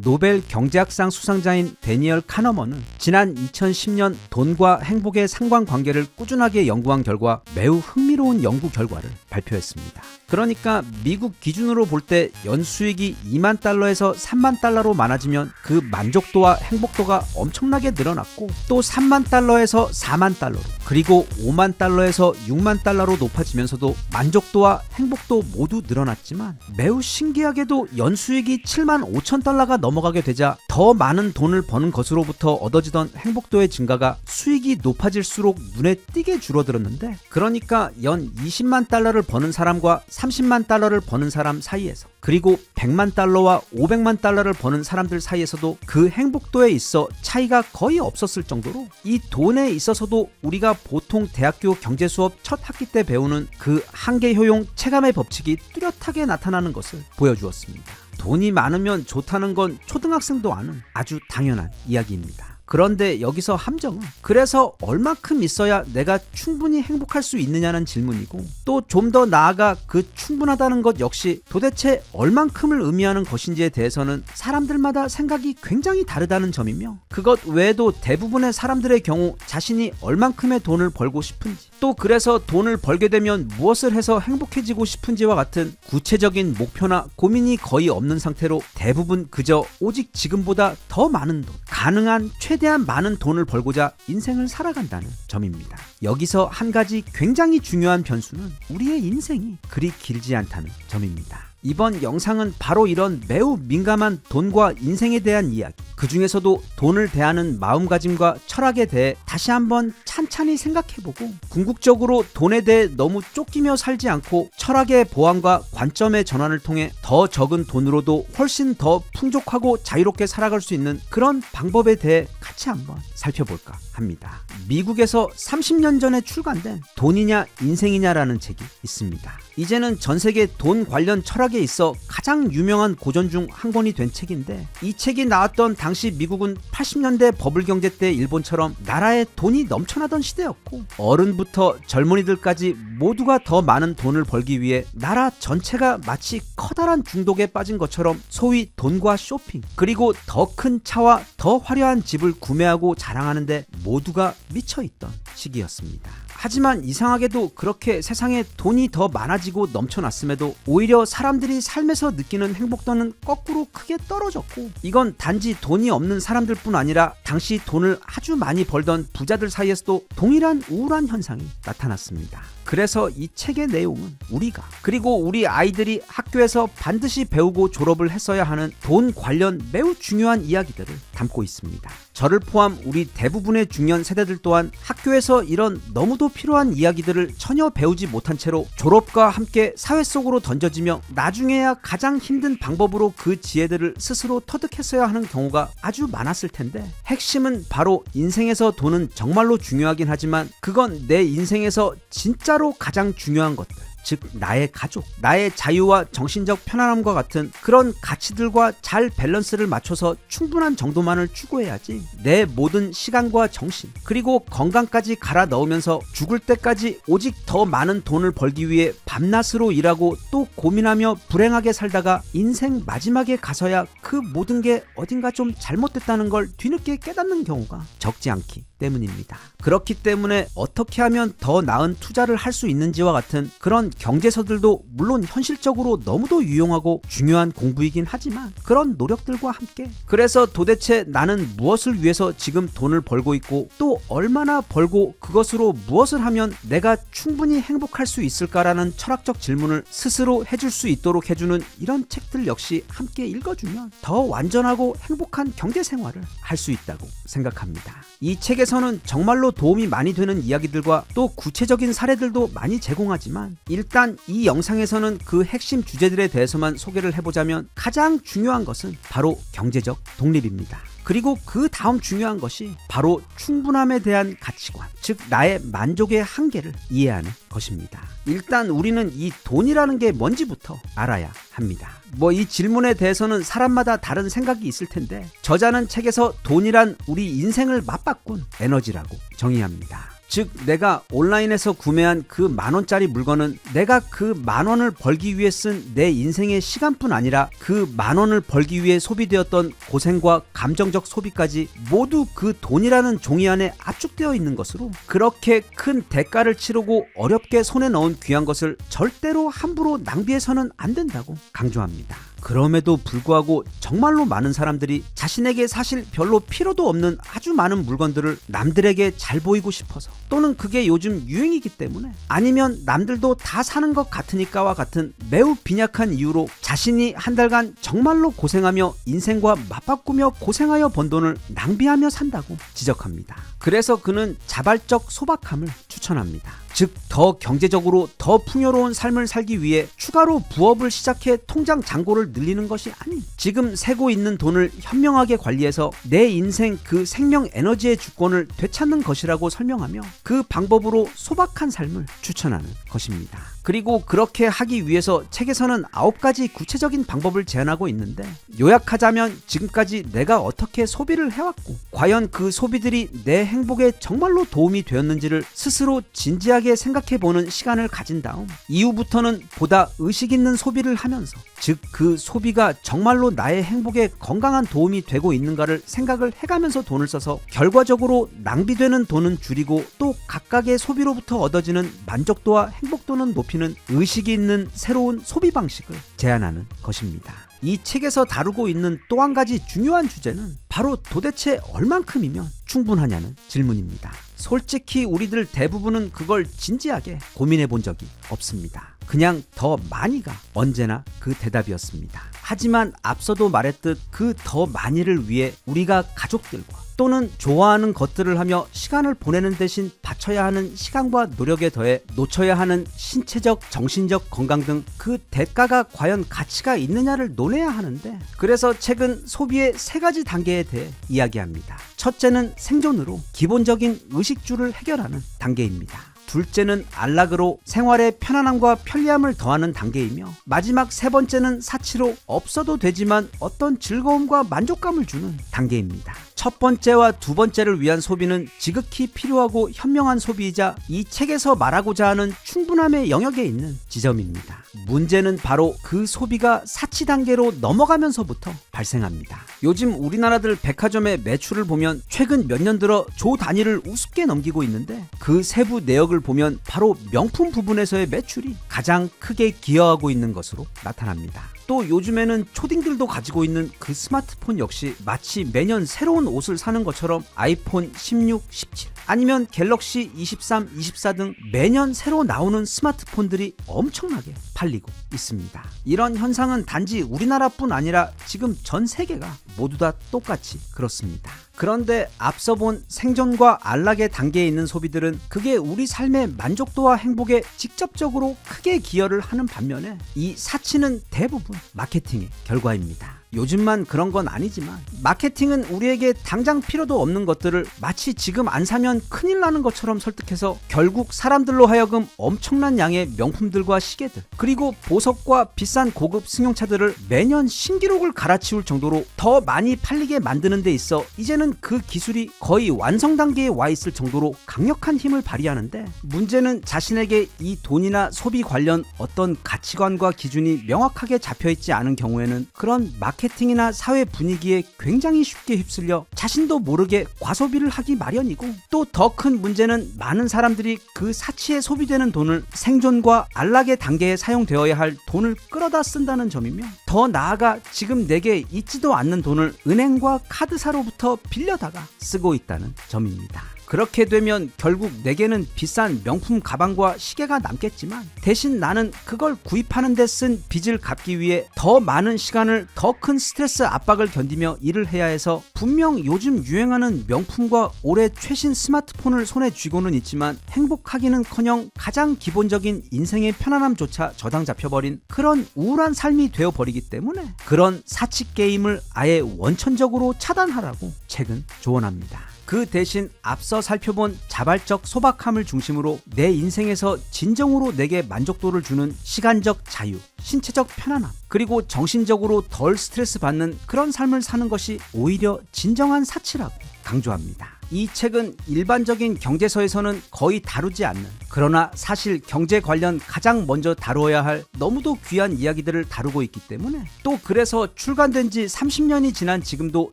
노벨 경제학상 수상자인 데니얼 카너먼은 지난 2010년 돈과 행복의 상관관계를 꾸준하게 연구한 결과 매우 흥미로운 연구 결과를 발표했습니다. 그러니까 미국 기준으로 볼 때 연수익이 2만 달러에서 3만 달러로 많아지면 그 만족도와 행복도가 엄청나게 늘어났고, 또 3만 달러에서 4만 달러로, 그리고 5만 달러에서 6만 달러로 높아지면서도 만족도와 행복도 모두 늘어났지만, 매우 신기하게도 연수익이 7만 5천 달러가 넘어가게 되자 더 많은 돈을 버는 것으로부터 얻어지던 행복도의 증가가 수익이 높아질수록 눈에 띄게 줄어들었는데, 그러니까 연 20만 달러를 버는 사람과 30만 달러를 버는 사람 사이에서, 그리고 100만 달러와 500만 달러를 버는 사람들 사이에서도 그 행복도에 있어 차이가 거의 없었을 정도로, 이 돈에 있어서도 우리가 보통 대학교 경제 수업 첫 학기 때 배우는 그 한계 효용 체감의 법칙이 뚜렷하게 나타나는 것을 보여주었습니다. 돈이 많으면 좋다는 건 초등학생도 아는 아주 당연한 이야기입니다. 그런데 여기서 함정은, 그래서 얼마큼 있어야 내가 충분히 행복할 수 있느냐는 질문이고, 또 좀 더 나아가 그 충분하다는 것 역시 도대체 얼만큼을 의미하는 것인지에 대해서는 사람들마다 생각이 굉장히 다르다는 점이며, 그것 외에도 대부분의 사람들의 경우 자신이 얼만큼의 돈을 벌고 싶은지, 또 그래서 돈을 벌게 되면 무엇을 해서 행복해지고 싶은지와 같은 구체적인 목표나 고민이 거의 없는 상태로 대부분 그저 오직 지금보다 더 많은 돈, 가능한 최대한 많은 돈을 벌고자 인생을 살아간다는 점입니다. 여기서 한 가지 굉장히 중요한 변수는 우리의 인생이 그리 길지 않다는 점입니다. 이번 영상은 바로 이런 매우 민감한 돈과 인생에 대한 이야기, 그 중에서도 돈을 대하는 마음가짐과 철학에 대해 다시 한번 찬찬히 생각해보고, 궁극적으로 돈에 대해 너무 쫓기며 살지 않고 철학의 보완과 관점의 전환을 통해 더 적은 돈으로도 훨씬 더 풍족하고 자유롭게 살아갈 수 있는 그런 방법에 대해 같이 한번 살펴볼까 합니다. 미국에서 30년 전에 출간된 돈이냐 인생이냐라는 책이 있습니다. 이제는 전 세계 돈 관련 철학에 있어 가장 유명한 고전 중 한 권이 된 책인데, 이 책이 나왔던 당시 미국은 80년대 버블 경제 때 일본처럼 나라에 돈이 넘쳐나던 시대였고, 어른부터 젊은이들까지 모두가 더 많은 돈을 벌기 위해 나라 전체가 마치 커다란 중독에 빠진 것처럼 소위 돈과 쇼핑, 그리고 더 큰 차와 더 화려한 집을 구매하고 자랑하는데 모두가 미쳐있던 시기였습니다. 하지만 이상하게도 그렇게 세상에 돈이 더 많아지고 넘쳐났음에도 오히려 사람들이 삶에서 느끼는 행복도는 거꾸로 크게 떨어졌고, 이건 단지 돈이 없는 사람들 뿐 아니라 당시 돈을 아주 많이 벌던 부자들 사이에서도 동일한 우울한 현상이 나타났습니다. 그래서 이 책의 내용은 우리가, 그리고 우리 아이들이 학교에서 반드시 배우고 졸업을 했어야 하는 돈 관련 매우 중요한 이야기들을 담고 있습니다. 저를 포함 우리 대부분의 중년 세대들 또한 학교에서 이런 너무도 필요한 이야기들을 전혀 배우지 못한 채로 졸업과 함께 사회 속으로 던져지며 나중에야 가장 힘든 방법으로 그 지혜들을 스스로 터득했어야 하는 경우가 아주 많았을 텐데, 핵심은 바로 인생에서 돈은 정말로 중요하긴 하지만 그건 내 인생에서 진짜로 가장 중요한 것들, 즉 나의 가족, 나의 자유와 정신적 편안함과 같은 그런 가치들과 잘 밸런스를 맞춰서 충분한 정도만을 추구해야지, 내 모든 시간과 정신, 그리고 건강까지 갈아 넣으면서 죽을 때까지 오직 더 많은 돈을 벌기 위해 밤낮으로 일하고 또 고민하며 불행하게 살다가 인생 마지막에 가서야 그 모든 게 어딘가 좀 잘못됐다는 걸 뒤늦게 깨닫는 경우가 적지 않기 때문입니다. 그렇기 때문에 어떻게 하면 더 나은 투자를 할 수 있는지와 같은 그런 경제서들도 물론 현실적으로 너무도 유용하고 중요한 공부이긴 하지만, 그런 노력들과 함께 그래서 도대체 나는 무엇을 위해서 지금 돈을 벌고 있고, 또 얼마나 벌고 그것으로 무엇을 하면 내가 충분히 행복할 수 있을까라는 철학적 질문을 스스로 해줄 수 있도록 해주는 이런 책들 역시 함께 읽어주면 더 완전하고 행복한 경제생활을 할 수 있다고 생각합니다. 이 책에서는 정말로 도움이 많이 되는 이야기들과 또 구체적인 사례들도 많이 제공하지만, 일단 이 영상에서는 그 핵심 주제들에 대해서만 소개를 해보자면, 가장 중요한 것은 바로 경제적 독립입니다. 그리고 그 다음 중요한 것이 바로 충분함에 대한 가치관, 즉 나의 만족의 한계를 이해하는 것입니다. 일단 우리는 이 돈이라는 게 뭔지부터 알아야 합니다. 이 질문에 대해서는 사람마다 다른 생각이 있을 텐데, 저자는 책에서 돈이란 우리 인생을 맞바꾼 에너지라고 정의합니다. 즉 내가 온라인에서 구매한 그 10,000원짜리 물건은 내가 그 10,000원을 벌기 위해 쓴 내 인생의 시간뿐 아니라 그 10,000원을 벌기 위해 소비되었던 고생과 감정적 소비까지 모두 그 돈이라는 종이 안에 압축되어 있는 것으로 그렇게 큰 대가를 치르고 어렵게 손에 넣은 귀한 것을 절대로 함부로 낭비해서는 안 된다고 강조합니다. 그럼에도 불구하고 정말로 많은 사람들이 자신에게 사실 별로 필요도 없는 아주 많은 물건들을 남들에게 잘 보이고 싶어서, 또는 그게 요즘 유행이기 때문에, 아니면 남들도 다 사는 것 같으니까와 같은 매우 빈약한 이유로 자신이 한 달간 정말로 고생하며 인생과 맞바꾸며 고생하여 번 돈을 낭비하며 산다고 지적합니다. 그래서 그는 자발적 소박함을 추천합니다. 즉 더 경제적으로 더 풍요로운 삶을 살기 위해 추가로 부업을 시작해 통장 잔고를 늘리는 것이 아닌, 지금 세고 있는 돈을 현명하게 관리해서 내 인생 그 생명 에너지의 주권을 되찾는 것이라고 설명하며 그 방법으로 소박한 삶을 추천하는 것입니다. 그리고 그렇게 하기 위해서 책에서는 9가지 구체적인 방법을 제안하고 있는데, 요약하자면 지금까지 내가 어떻게 소비를 해왔고 과연 그 소비들이 내 행복에 정말로 도움이 되었는지를 스스로 진지하게 생각해보는 시간을 가진 다음, 이후부터는 보다 의식 있는 소비를 하면서, 즉 그 소비가 정말로 나의 행복에 건강한 도움이 되고 있는가를 생각을 해가면서 돈을 써서 결과적으로 낭비되는 돈은 줄이고 또 각각의 소비로부터 얻어지는 만족도와 행복도는 높이는 의식이 있는 새로운 소비 방식을 제안하는 것입니다. 이 책에서 다루고 있는 또 한 가지 중요한 주제는 바로 도대체 얼만큼이면 충분하냐는 질문입니다. 솔직히 우리들 대부분은 그걸 진지하게 고민해 본 적이 없습니다. 그냥 더 많이가 언제나 그 대답이었습니다. 하지만 앞서도 말했듯 그 더 많이를 위해 우리가 가족들과 또는 좋아하는 것들을 하며 시간을 보내는 대신 바쳐야 하는 시간과 노력에 더해 놓쳐야 하는 신체적, 정신적 건강 등 그 대가가 과연 가치가 있느냐를 논해야 하는데, 그래서 책은 소비의 3가지 단계에 대해 이야기합니다. 첫째는 생존으로 기본적인 의식주를 해결하는 단계입니다. 둘째는 안락으로 생활의 편안함과 편리함을 더하는 단계이며, 마지막 3번째는 사치로 없어도 되지만 어떤 즐거움과 만족감을 주는 단계입니다. 첫 번째와 두 번째를 위한 소비는 지극히 필요하고 현명한 소비이자 이 책에서 말하고자 하는 충분함의 영역에 있는 지점입니다. 문제는 바로 그 소비가 사치 단계로 넘어가면서부터 발생합니다. 요즘 우리나라들 백화점의 매출을 보면 최근 몇 년 들어 조 단위를 우습게 넘기고 있는데, 그 세부 내역을 보면 바로 명품 부분에서의 매출이 가장 크게 기여하고 있는 것으로 나타납니다. 또 요즘에는 초딩들도 가지고 있는 그 스마트폰 역시 마치 매년 새로운 옷을 사는 것처럼 아이폰 16, 17 아니면 갤럭시 23, 24 등 매년 새로 나오는 스마트폰들이 엄청나게 팔리고 있습니다. 이런 현상은 단지 우리나라뿐 아니라 지금 전 세계가 모두 다 똑같이 그렇습니다. 그런데 앞서 본 생존과 안락의 단계에 있는 소비들은 그게 우리 삶의 만족도와 행복에 직접적으로 크게 기여를 하는 반면에, 이 사치는 대부분 마케팅의 결과입니다. 요즘만 그런 건 아니지만 마케팅은 우리에게 당장 필요도 없는 것들을 마치 지금 안 사면 큰일 나는 것처럼 설득해서 결국 사람들로 하여금 엄청난 양의 명품들과 시계들, 그리고 보석과 비싼 고급 승용차들을 매년 신기록을 갈아치울 정도로 더 많이 팔리게 만드는 데 있어 이제는 그 기술이 거의 완성 단계에 와 있을 정도로 강력한 힘을 발휘하는데, 문제는 자신에게 이 돈이나 소비 관련 어떤 가치관과 기준이 명확하게 잡혀있지 않은 경우에는 그런 마케팅이나 사회 분위기에 굉장히 쉽게 휩쓸려 자신도 모르게 과소비를 하기 마련이고, 또 더 큰 문제는 많은 사람들이 그 사치에 소비되는 돈을 생존과 안락의 단계에 사용되어야 할 돈을 끌어다 쓴다는 점이며, 더 나아가 지금 내게 있지도 않는 돈을 은행과 카드사로부터 빌려다가 쓰고 있다는 점입니다. 그렇게 되면 결국 내게는 비싼 명품 가방과 시계가 남겠지만, 대신 나는 그걸 구입하는 데 쓴 빚을 갚기 위해 더 많은 시간을 더 큰 스트레스 압박을 견디며 일을 해야 해서, 분명 요즘 유행하는 명품과 올해 최신 스마트폰을 손에 쥐고는 있지만 행복하기는커녕 가장 기본적인 인생의 편안함조차 저당 잡혀버린 그런 우울한 삶이 되어버리기 때문에, 그런 사치 게임을 아예 원천적으로 차단하라고 책은 조언합니다. 그 대신 앞서 살펴본 자발적 소박함을 중심으로 내 인생에서 진정으로 내게 만족도를 주는 시간적 자유, 신체적 편안함, 그리고 정신적으로 덜 스트레스 받는 그런 삶을 사는 것이 오히려 진정한 사치라고 강조합니다. 이 책은 일반적인 경제서에서는 거의 다루지 않는, 그러나 사실 경제 관련 가장 먼저 다루어야 할 너무도 귀한 이야기들을 다루고 있기 때문에, 또 그래서 출간된 지 30년이 지난 지금도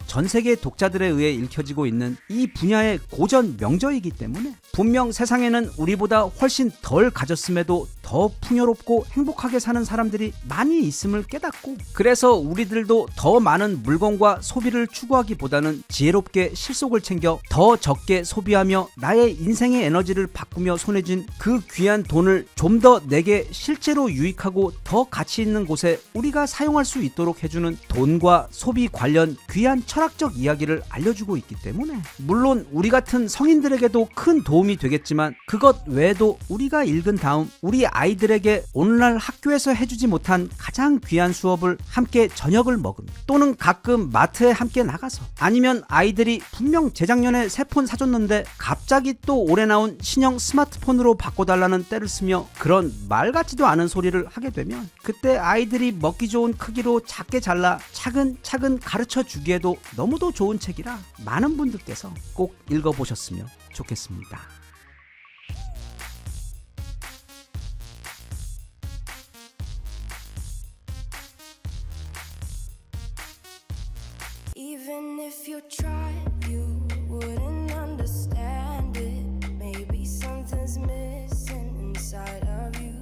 전 세계 독자들에 의해 읽혀지고 있는 이 분야의 고전 명저이기 때문에 분명 세상에는 우리보다 훨씬 덜 가졌음에도 더 풍요롭고 행복하게 사는 사람들이 많이 있음을 깨닫고, 그래서 우리들도 더 많은 물건과 소비를 추구하기보다는 지혜롭게 실속을 챙겨 더 적게 소비하며 나의 인생의 에너지를 바꾸며 손에 쥔 그 귀한 돈을 좀 더 내게 실제로 유익하고 더 가치 있는 곳에 우리가 사용할 수 있도록 해주는 돈과 소비 관련 귀한 철학적 이야기를 알려주고 있기 때문에, 물론 우리 같은 성인들에게도 큰 도움이 되겠지만 그것 외에도 우리가 읽은 다음 우리 아이들에게 오늘날 학교에서 해주지 못한 가장 귀한 수업을 함께 저녁을 먹으며, 또는 가끔 마트에 함께 나가서, 아니면 아이들이 분명 재작년에 새 폰 사줬는데 갑자기 또 올해 나온 신형 스마트폰으로 바꿔달라는 때를 쓰며 그런 말 같지도 않은 소리를 하게 되면, 그때 아이들이 먹기 좋은 크기로 작게 잘라 차근차근 가르쳐 주기에도 너무도 좋은 책이라 많은 분들께서 꼭 읽어보셨으면 좋겠습니다. Even if you tried, you wouldn't understand it. Maybe something's missing inside of you.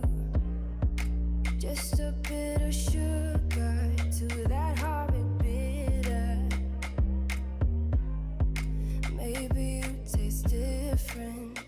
Just a bit of sugar to that horrid bitter. Maybe you taste different.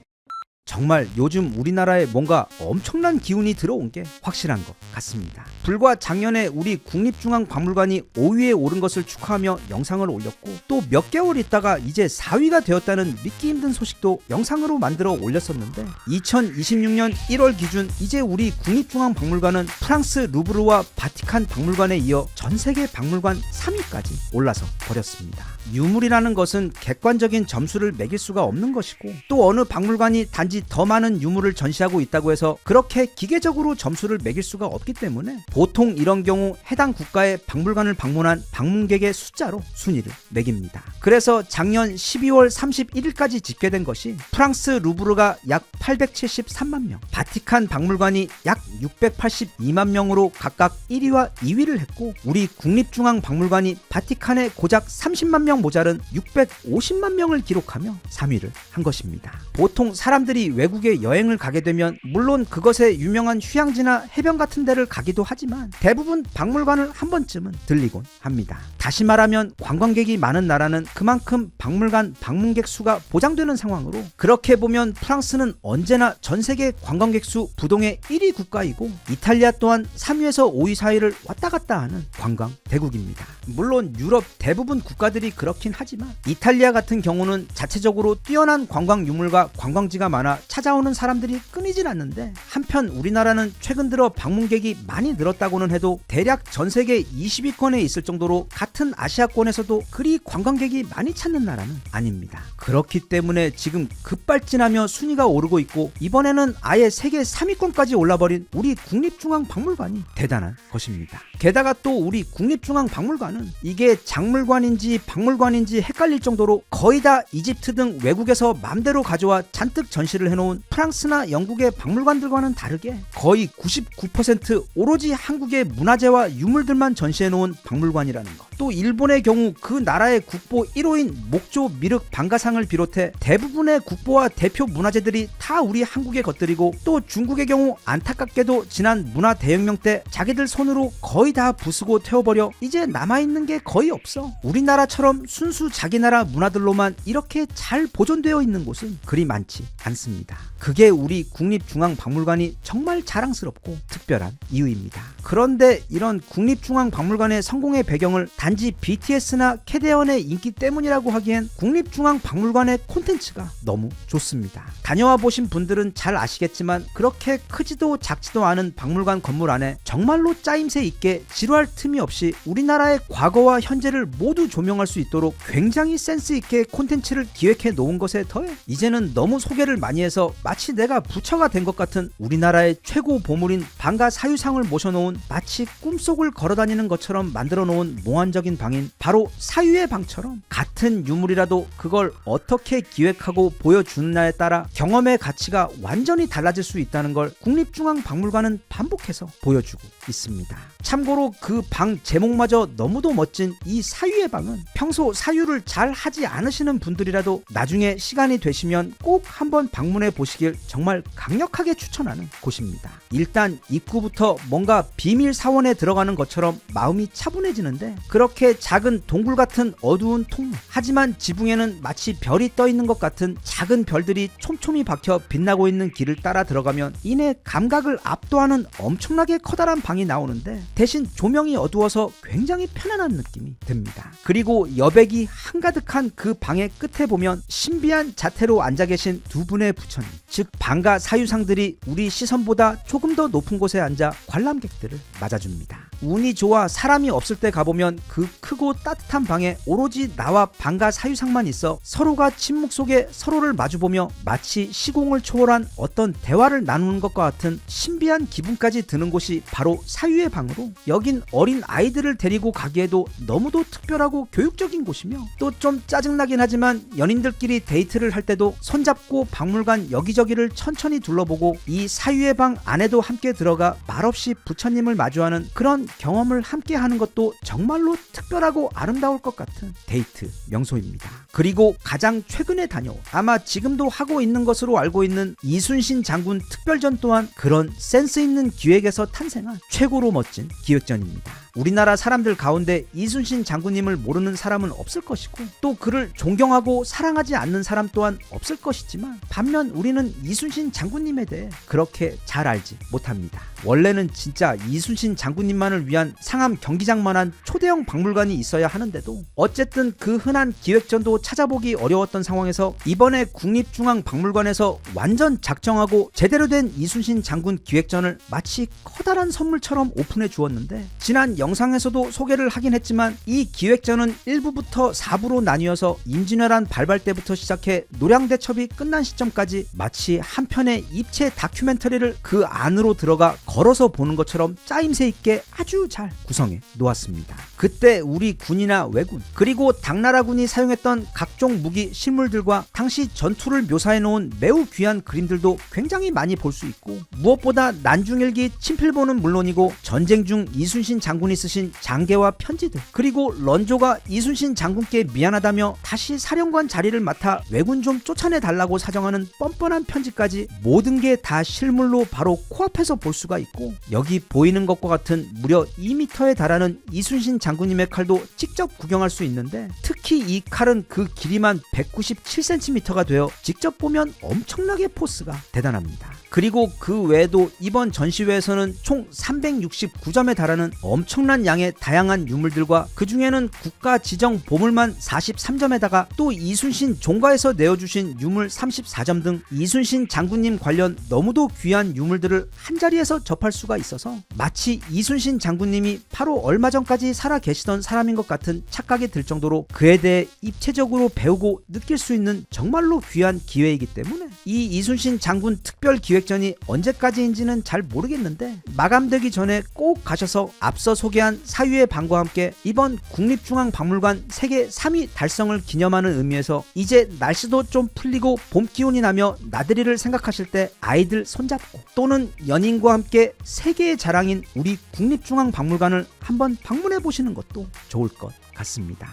정말 요즘 우리나라에 뭔가 엄청난 기운이 들어온 게 확실한 것 같습니다. 불과 작년에 우리 국립중앙박물관이 5위에 오른 것을 축하하며 영상을 올렸고, 또 몇 개월 있다가 이제 4위가 되었다는 믿기 힘든 소식도 영상으로 만들어 올렸었는데, 2026년 1월 기준 이제 우리 국립중앙박물관은 프랑스 루브르와 바티칸 박물관에 이어 전 세계 박물관 3위까지 올라서 버렸습니다. 유물이라는 것은 객관적인 점수를 매길 수가 없는 것이고, 또 어느 박물관이 단지 더 많은 유물을 전시하고 있다고 해서 그렇게 기계적으로 점수를 매길 수가 없기 때문에, 보통 이런 경우 해당 국가의 박물관을 방문한 방문객의 숫자로 순위를 매깁니다. 그래서 작년 12월 31일까지 집계된 것이 프랑스 루브르가 약 873만 명, 바티칸 박물관이 약 682만 명으로 각각 1위와 2위를 했고, 우리 국립중앙박물관이 바티칸에 고작 30만 명 모자른 650만 명을 기록하며 3위를 한 것입니다. 보통 사람들이 외국에 여행을 가게 되면 물론 그것에 유명한 휴양지나 해변 같은 데를 가기도 하지만 대부분 박물관을 한 번쯤은 들리곤 합니다. 다시 말하면 관광객이 많은 나라는 그만큼 박물관 방문객 수가 보장되는 상황으로, 그렇게 보면 프랑스는 언제나 전 세계 관광객 수 부동의 1위 국가이고, 이탈리아 또한 3위에서 5위 사이를 왔다 갔다 하는 관광 대국입니다. 물론 유럽 대부분 국가들이 그렇긴 하지만 이탈리아 같은 경우는 자체적으로 뛰어난 관광 유물과 관광지가 많아 찾아오는 사람들이 끊이질 않는데, 한편 우리나라는 최근 들어 방문객이 많이 늘었다고는 해도 대략 전 세계 20위권에 있을 정도로 같은 아시아권에서도 그리 관광객이 많이 찾는 나라는 아닙니다. 그렇기 때문에 지금 급발진하며 순위가 오르고 있고, 이번에는 아예 세계 3위권까지 올라버린 우리 국립중앙박물관이 대단한 것입니다. 게다가 또 우리 국립중앙박물관은 이게 작물관인지 박물관인지 헷갈릴 정도로 거의 다 이집트 등 외국에서 맘대로 가져와 잔뜩 전시를 해놓은 프랑스나 영국의 박물관들과는 다르게 거의 99% 오로지 한국의 문화재와 유물들만 전시해놓은 박물관이라는 것. 또 일본의 경우 그 나라의 국보 1호인 목조 미륵 방가상을 비롯해 대부분의 국보와 대표 문화재들이 다 우리 한국의 것들이고, 또 중국의 경우 안타깝게도 지난 문화 대혁명 때 자기들 손으로 거의 다 부수고 태워버려 이제 남아있는 게 거의 없어. 우리나라처럼 순수 자기 나라 문화들로만 이렇게 잘 보존되어 있는 곳은 그리 많지 않습니다. 그게 우리 국립중앙박물관이 정말 자랑스럽고 특별한 이유입니다. 그런데 이런 국립중앙박물관의 성공의 배경을 단지 BTS나 캐대언의 인기 때문이라고 하기엔 국립중앙박물관의 콘텐츠가 너무 좋습니다. 다녀와 보신 분들은 잘 아시겠지만 그렇게 크지도 작지도 않은 박물관 건물 안에 정말로 짜임새 있게 지루할 틈이 없이 우리나라의 과거와 현재를 모두 조명할 수 있도록 굉장히 센스 있게 콘텐츠를 기획해 놓은 것에 더해 이제는 너무 소개를 많이 해서 마치 내가 부처가 된 것 같은 우리나라의 최고 보물인 방가 사유상을 모셔놓은 마치 꿈속을 걸어다니는 것처럼 만들어 놓은 몽환적 대표적인 방인 바로 사유의 방처럼 같은 유물이라도 그걸 어떻게 기획하고 보여주느냐에 따라 경험의 가치가 완전히 달라질 수 있다는 걸 국립중앙박물관은 반복해서 보여주고 있습니다. 참고로 그 방 제목마저 너무도 멋진 이 사유의 방은 평소 사유를 잘 하지 않으시는 분들이라도 나중에 시간이 되시면 꼭 한번 방문해 보시길 정말 강력하게 추천하는 곳입니다. 일단 입구부터 뭔가 비밀 사원에 들어가는 것처럼 마음이 차분해지는데, 그렇게 작은 동굴 같은 어두운 통로, 하지만 지붕에는 마치 별이 떠 있는 것 같은 작은 별들이 촘촘히 박혀 빛나고 있는 길을 따라 들어가면 이내 감각을 압도하는 엄청나게 커다란 방이 나오는데, 대신 조명이 어두워서 굉장히 편안한 느낌이 듭니다. 그리고 여백이 한가득한 그 방의 끝에 보면 신비한 자태로 앉아 계신 두 분의 부처님, 즉 방가 사유상들이 우리 시선보다 조금 더 높은 곳에 앉아 관람객들을 맞아줍니다. 운이 좋아 사람이 없을 때 가보면 그 크고 따뜻한 방에 오로지 나와 방가 사유상만 있어 서로가 침묵 속에 서로를 마주보며 마치 시공을 초월한 어떤 대화를 나누는 것과 같은 신비한 기분까지 드는 곳이 바로 사유의 방으로, 여긴 어린 아이들을 데리고 가기에도 너무도 특별하고 교육적인 곳이며, 또 좀 짜증나긴 하지만 연인들끼리 데이트를 할 때도 손잡고 박물관 여기저기를 천천히 둘러보고 이 사유의 방 안에도 함께 들어가 말없이 부처님을 마주하는 그런 경험을 함께 하는 것도 정말로 특별하고 아름다울 것 같은 데이트 명소입니다. 그리고 가장 최근에 다녀온, 아마 지금도 하고 있는 것으로 알고 있는 이순신 장군 특별전 또한 그런 센스 있는 기획에서 탄생한 최고로 멋진 기획전입니다. 우리나라 사람들 가운데 이순신 장군님을 모르는 사람은 없을 것이고, 또 그를 존경하고 사랑하지 않는 사람 또한 없을 것이지만, 반면 우리는 이순신 장군님에 대해 그렇게 잘 알지 못합니다. 원래는 진짜 이순신 장군님만을 위한 상암 경기장만한 초대형 박물관이 있어야 하는데도 어쨌든 그 흔한 기획전도 찾아보기 어려웠던 상황에서 이번에 국립중앙박물관에서 완전 작정하고 제대로 된 이순신 장군 기획전을 마치 커다란 선물처럼 오픈해 주었는데, 지난 영상에서도 소개를 하긴 했지만 이 기획전은 1부부터 4부로 나뉘어서 임진왜란 발발 때부터 시작해 노량대첩이 끝난 시점까지 마치 한 편의 입체 다큐멘터리를 그 안으로 들어가 걸어서 보는 것처럼 짜임새 있게 아주 잘 구성해 놓았습니다. 그때 우리 군이나 왜군, 그리고 당나라군이 사용했던 각종 무기, 실물들과 당시 전투를 묘사해 놓은 매우 귀한 그림들도 굉장히 많이 볼 수 있고, 무엇보다 난중일기 친필본은 물론이고 전쟁 중 이순신 장군이 쓰신 장계와 편지들, 그리고 런조가 이순신 장군께 미안하다며 다시 사령관 자리를 맡아 왜군 좀 쫓아내 달라고 사정하는 뻔뻔한 편지까지, 모든 게 다 실물로 바로 코앞에서 볼 수가 있고, 여기 보이는 것과 같은 무려 2m에 달하는 이순신 장군님의 칼도 직접 구경할 수 있는데, 특히 이 칼은 그 길이만 197cm가 되어 직접 보면 엄청나게 포스가 대단합니다. 그리고 그 외에도 이번 전시회에서는 총 369점에 달하는 엄청난 양의 다양한 유물들과, 그 중에는 국가 지정 보물만 43점에다가 또 이순신 종가에서 내어주신 유물 34점 등 이순신 장군님 관련 너무도 귀한 유물들을 한자리에서 접할 수가 있어서 마치 이순신 장군님이 바로 얼마 전까지 살아 계시던 사람인 것 같은 착각이 들 정도로 그에 대해 입체적으로 배우고 느낄 수 있는 정말로 귀한 기회이기 때문에, 이 이순신 장군 특별 기획전이 언제까지인지는 잘 모르겠는데 마감되기 전에 꼭 가셔서 앞서 소개한 사유의 방과 함께 이번 국립중앙박물관 세계 3위 달성을 기념하는 의미에서 이제 날씨도 좀 풀리고 봄 기운이 나며 나들이를 생각하실 때 아이들 손잡고 또는 연인과 함께 세계의 자랑인 우리 국립중앙박물관을 한번 방문해 보시는 것도 좋을 것 같습니다.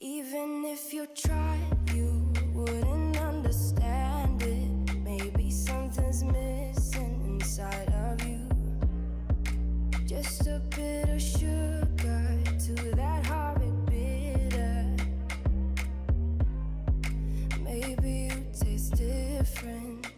Even if you tried, you wouldn't understand it. Maybe something's missing inside of you. Just a bit of sugar to that horrid bitter. Maybe you taste different.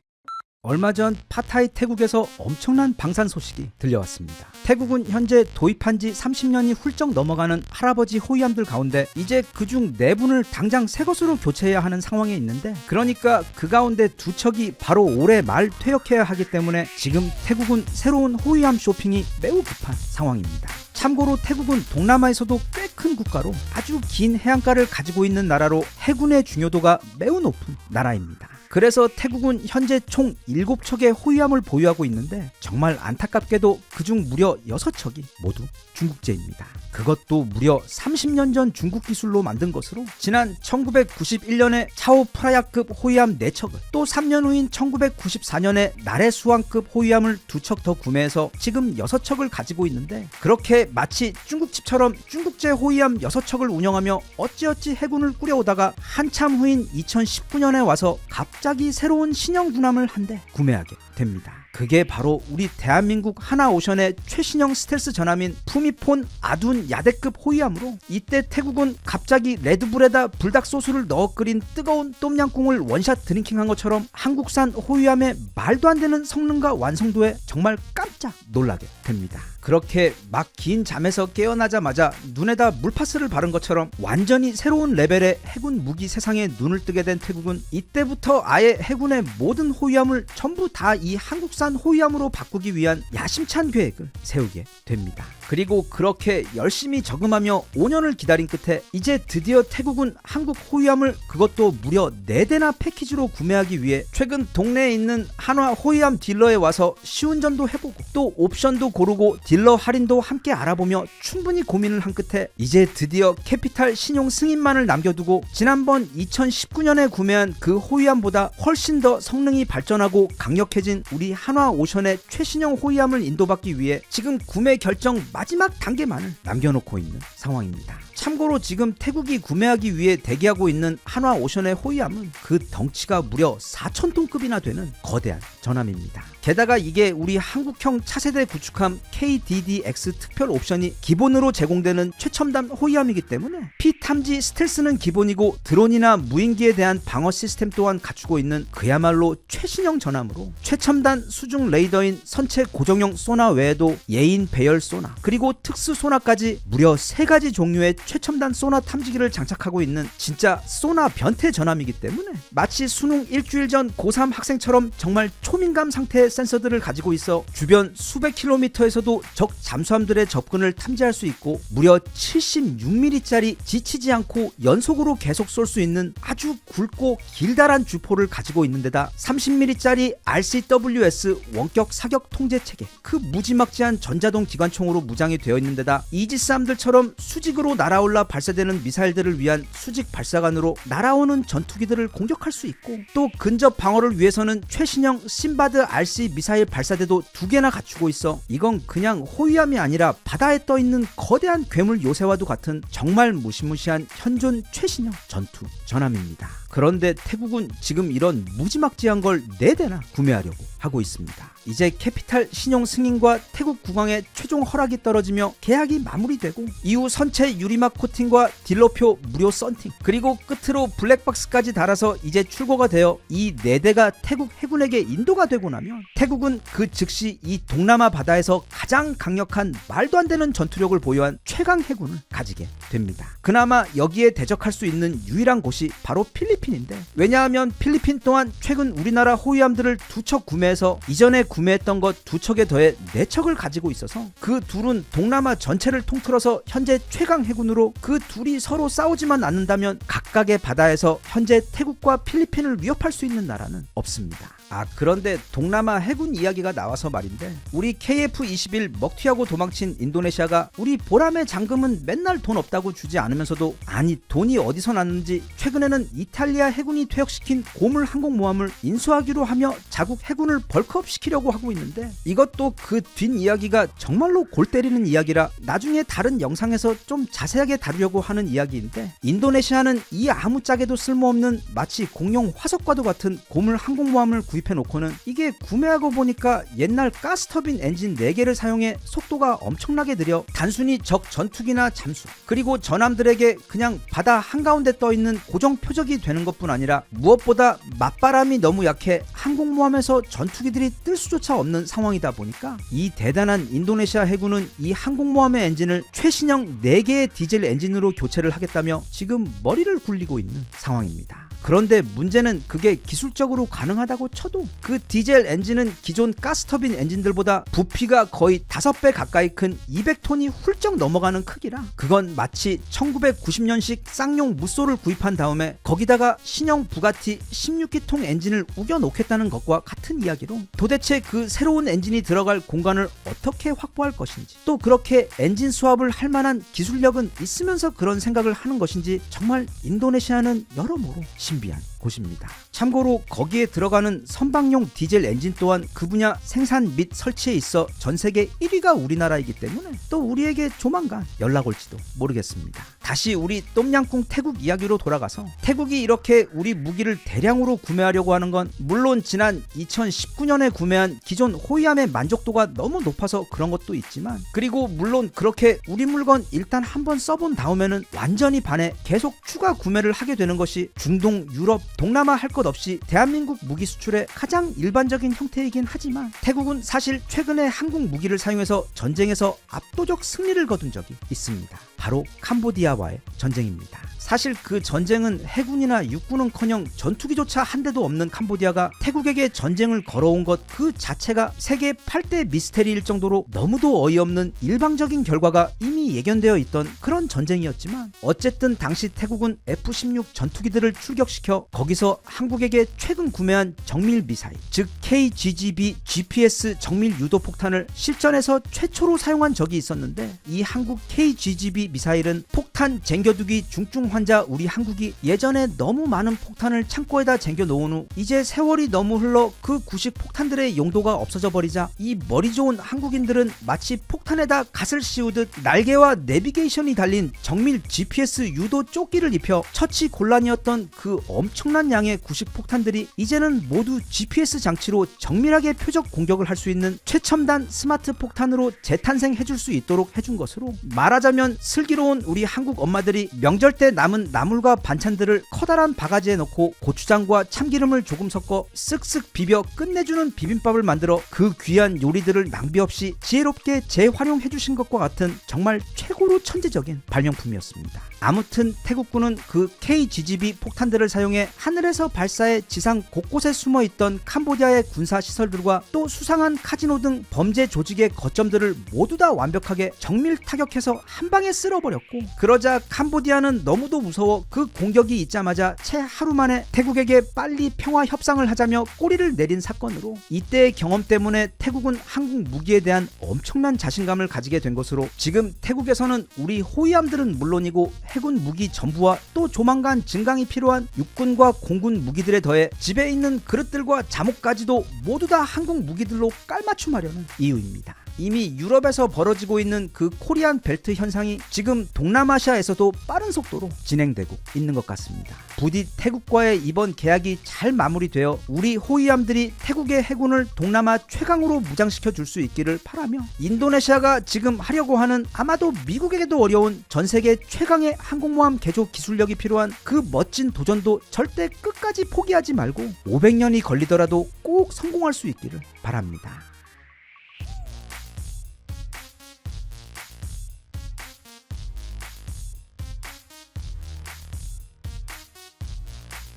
얼마 전 파타이 태국에서 엄청난 방산 소식이 들려왔습니다. 태국은 현재 도입한 지 30년이 훌쩍 넘어가는 할아버지 호위함들 가운데 이제 그중 4분을 당장 새 것으로 교체해야 하는 상황에 있는데, 그러니까 그 가운데 2척이 바로 올해 말 퇴역해야 하기 때문에 지금 태국은 새로운 호위함 쇼핑이 매우 급한 상황입니다. 참고로 태국은 동남아에서도 꽤 큰 국가로 아주 긴 해안가를 가지고 있는 나라로 해군의 중요도가 매우 높은 나라입니다. 그래서 태국은 현재 총 7척의 호위함을 보유하고 있는데 정말 안타깝게도 그중 무려 6척이 모두 중국제입니다. 그것도 무려 30년 전 중국 기술로 만든 것으로 지난 1991년에 차오 프라야급 호위함 4척을 또 3년 후인 1994년에 나레 수왕급 호위함을 2척 더 구매해서 지금 6척을 가지고 있는데 그렇게 마치 중국집처럼 중국제 호위함 6척을 운영하며 어찌어찌 해군을 꾸려오다가 한참 후인 2019년에 와서 갑자기 새로운 신형 군함을 한 대 구매하게 됩니다. 그게 바로 우리 대한민국 하나오션의 최신형 스텔스 전함인 푸미폰 아둔 야대급 호위함으로 이때 태국은 갑자기 레드불에다 불닭소스를 넣어 끓인 뜨거운 똠양꿍을 원샷 드링킹한 것처럼 한국산 호위함의 말도 안 되는 성능과 완성도에 정말 깜짝 놀라게 됩니다. 그렇게 막 긴 잠에서 깨어나자마자 눈에다 물파스를 바른 것처럼 완전히 새로운 레벨의 해군 무기 세상에 눈을 뜨게 된 태국은 이때부터 아예 해군의 모든 호위함을 전부 다 이 한국산 호위함으로 바꾸기 위한 야심찬 계획을 세우게 됩니다. 그리고 그렇게 열심히 저금하며 5년을 기다린 끝에 이제 드디어 태국은 한국 호위함을 그것도 무려 4대나 패키지로 구매하기 위해 최근 동네에 있는 한화 호위함 딜러에 와서 시운전도 해보고 또 옵션도 고르고 딜러 할인도 함께 알아보며 충분히 고민을 한 끝에 이제 드디어 캐피탈 신용 승인만을 남겨두고 지난번 2019년에 구매한 그 호위함보다 훨씬 더 성능이 발전하고 강력해진 우리 한화오션의 최신형 호위함을 인도받기 위해 지금 구매 결정 마지막 단계만을 남겨놓고 있는 상황입니다. 참고로 지금 태국이 구매하기 위해 대기하고 있는 한화오션의 호위함은 그 덩치가 무려 4,000톤급이나 되는 거대한 전함입니다. 게다가 이게 우리 한국형 차세대 구축함 KDDX 특별 옵션이 기본으로 제공되는 최첨단 호위함이기 때문에 피탐지 스텔스는 기본이고 드론이나 무인기에 대한 방어 시스템 또한 갖추고 있는 그야말로 최신형 전함으로 최첨단 수중 레이더인 선체 고정형 소나 외에도 예인 배열 소나 그리고 특수 소나까지 무려 3가지 종류의 최첨단 소나 탐지기를 장착하고 있는 진짜 소나 변태 전함이기 때문에 마치 수능 일주일 전 고3 학생처럼 정말 초민감 상태의 센서들을 가지고 있어 주변 수백 킬로미터에서도 적 잠수함들의 접근을 탐지할 수 있고 무려 76mm짜리 지치지 않고 연속으로 계속 쏠 수 있는 아주 굵고 길다란 주포를 가지고 있는 데다 30mm짜리 RCWS 원격 사격 통제 체계 그 무지막지한 전자동 기관총으로 무장이 되어 있는 데다 이지스함들처럼 수직으로 날아올라 발사되는 미사일들을 위한 수직 발사관으로 날아오는 전투기들을 공격할 수 있고 또 근접 방어를 위해서는 최신형 신바드 RC 미사일 발사대도 2개나 갖추고 있어 이건 그냥 호위함이 아니라 바다에 떠있는 거대한 괴물 요새와도 같은 정말 무시무시한 현존 최신형 전투 전함입니다. 그런데 태국은 지금 이런 무지막지한 걸 4대나 구매하려고 하고 있습니다. 이제 캐피탈 신용 승인과 태국 국왕의 최종 허락이 떨어지며 계약이 마무리되고 이후 선체 유리막 코팅과 딜러표 무료 썬팅 그리고 끝으로 블랙박스까지 달아서 이제 출고가 되어 이 4대가 태국 해군에게 인도가 되고 나면 태국은 그 즉시 이 동남아 바다에서 가장 강력한 말도 안 되는 전투력을 보유한 최강 해군을 가지게 됩니다. 그나마 여기에 대적할 수 있는 유일한 곳이 바로 필리핀인데 왜냐하면 필리핀 또한 최근 우리나라 호위함들을 2척 구매해서 이전에 구매했던 것 2척에 더해 4척을 가지고 있어서 그 둘은 동남아 전체를 통틀어서 현재 최강 해군으로 그 둘이 서로 싸우지만 않는다면 각각의 바다에서 현재 태국과 필리핀을 위협할 수 있는 나라는 없습니다. 그런데 동남아 해군 이야기가 나와서 말인데 우리 KF-21 먹튀하고 도망친 인도네시아가 우리 보람의 잠금은 맨날 돈 없다고 주지 않으면서도 아니 돈이 어디서 났는지 최근에는 이탈리아 해군이 퇴역시킨 고물 항공모함을 인수하기로 하며 자국 해군을 벌크업 시키려고 하고 있는데 이것도 그 뒷이야기가 정말로 골 때리는 이야기라 나중에 다른 영상에서 좀 자세하게 다루려고 하는 이야기인데 인도네시아는 이 아무짝에도 쓸모없는 마치 공룡 화석과도 같은 고물 항공모함을 구입해놓고는 이게 구매하고 보니까 옛날 가스터빈 엔진 4개를 사용해 속도가 엄청나게 느려 단순히 적 전투기나 잠수 그리고 전함들에게 그냥 바다 한가운데 떠있는 고정 표적이 되는 것뿐 아니라 무엇보다 맞바람이 너무 약해 항공모함에서 전투기들이 뜰 수조차 없는 상황이다 보니까 이 대단한 인도네시아 해군은 이 항공모함의 엔진을 최신형 4개의 디젤 엔진으로 교체를 하겠다며 지금 머리를 굴리고 있는 상황입니다. 그런데 문제는 그게 기술적으로 가능하다고 쳐도 그 디젤 엔진은 기존 가스터빈 엔진들보다 부피가 거의 5배 가까이 큰 200톤이 훌쩍 넘어가는 크기라 그건 마치 1990년식 쌍용 무쏘를 구입한 다음에 거기다가 신형 부가티 16기통 엔진을 우겨 놓겠다는 것과 같은 이야기로 도대체 그 새로운 엔진이 들어갈 공간을 어떻게 확보할 것인지 또 그렇게 엔진 수압을 할 만한 기술력은 있으면서 그런 생각을 하는 것인지 정말 인도네시아는 여러모로 신비한 곳입니다. 참고로 거기에 들어가는 선박용 디젤 엔진 또한 그 분야 생산 및 설치에 있어 전 세계 1위가 우리나라이기 때문에 또 우리에게 조만간 연락 올지도 모르겠습니다. 다시 우리 똠양꿍 태국 이야기로 돌아가서 태국이 이렇게 우리 무기를 대량으로 구매하려고 하는 건 물론 지난 2019년에 구매한 기존 호위함의 만족도가 너무 높아서 그런 것도 있지만 그리고 물론 그렇게 우리 물건 일단 한번 써본 다음에는 완전히 반해 계속 추가 구매를 하게 되는 것이 중동, 유럽, 동남아 할 것 없이 대한민국 무기 수출의 가장 일반적인 형태이긴 하지만 태국은 사실 최근에 한국 무기를 사용해서 전쟁에서 압도적 승리를 거둔 적이 있습니다. 바로 캄보디아와의 전쟁입니다. 사실 그 전쟁은 해군이나 육군은커녕 전투기조차 한 대도 없는 캄보디아가 태국에게 전쟁을 걸어온 것 그 자체가 세계 8대 미스테리일 정도로 너무도 어이없는 일방적인 결과가 이미 예견되어 있던 그런 전쟁이었지만 어쨌든 당시 태국은 F-16 전투기들을 출격시켜 거기서 한국에게 최근 구매한 정밀 미사일 즉 KGGB GPS 정밀 유도 폭탄을 실전에서 최초로 사용한 적이 있었는데 이 한국 KGGB 미사일은 폭탄 쟁겨두기 중증 환자 우리 한국이 예전에 너무 많은 폭탄을 창고에다 쟁겨 놓은 후 이제 세월이 너무 흘러 그 구식 폭탄들의 용도가 없어져 버리자 이 머리 좋은 한국인들은 마치 폭탄에다 갓을 씌우듯 날개와 내비게이션이 달린 정밀 GPS 유도 조끼를 입혀 처치 곤란이었던 그 엄청난 양의 구식 폭탄들이 이제는 모두 GPS 장치로 정밀하게 표적 공격을 할 수 있는 최첨단 스마트 폭탄으로 재탄생해줄 수 있도록 해준 것으로 말하자면 슬기로운 우리 한국 엄마들이 명절 때 남은 나물과 반찬들을 커다란 바가지에 넣고 고추장과 참기름을 조금 섞어 쓱쓱 비벼 끝내주는 비빔밥을 만들어 그 귀한 요리들을 낭비 없이 지혜롭게 재활용해 주신 것과 같은 정말 최고로 천재적인 발명품이었습니다. 아무튼 태국군은 그 KGGB 폭탄들을 사용해 하늘에서 발사해 지상 곳곳에 숨어있던 캄보디아의 군사시설들과 또 수상한 카지노 등 범죄 조직의 거점들을 모두 다 완벽하게 정밀 타격해서 한 방에 쓸어버렸고 그러자 캄보디아는 너무도 무서워 그 공격이 있자마자 채 하루 만에 태국에게 빨리 평화 협상을 하자며 꼬리를 내린 사건으로 이때의 경험 때문에 태국은 한국 무기에 대한 엄청난 자신감을 가지게 된 것으로 지금 태국에서는 우리 호위함들은 물론이고 해군 무기 전부와 또 조만간 증강이 필요한 육군과 공군 무기들에 더해 집에 있는 그릇들과 자목까지도 모두 다 한국 무기들로 깔맞춤하려는 이유입니다. 이미 유럽에서 벌어지고 있는 그 코리안 벨트 현상이 지금 동남아시아에서도 빠른 속도로 진행되고 있는 것 같습니다. 부디 태국과의 이번 계약이 잘 마무리되어 우리 호위함들이 태국의 해군을 동남아 최강으로 무장시켜 줄 수 있기를 바라며 인도네시아가 지금 하려고 하는 아마도 미국에게도 어려운 전 세계 최강의 항공모함 개조 기술력이 필요한 그 멋진 도전도 절대 끝까지 포기하지 말고 500년이 걸리더라도 꼭 성공할 수 있기를 바랍니다.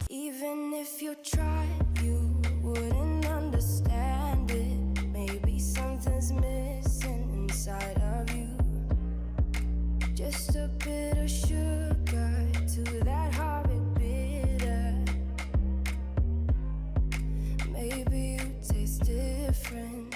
Even if you tried, you wouldn't understand it. Maybe something's missing inside of you. Just a bit of sugar to that horrid bitter. Maybe you taste different.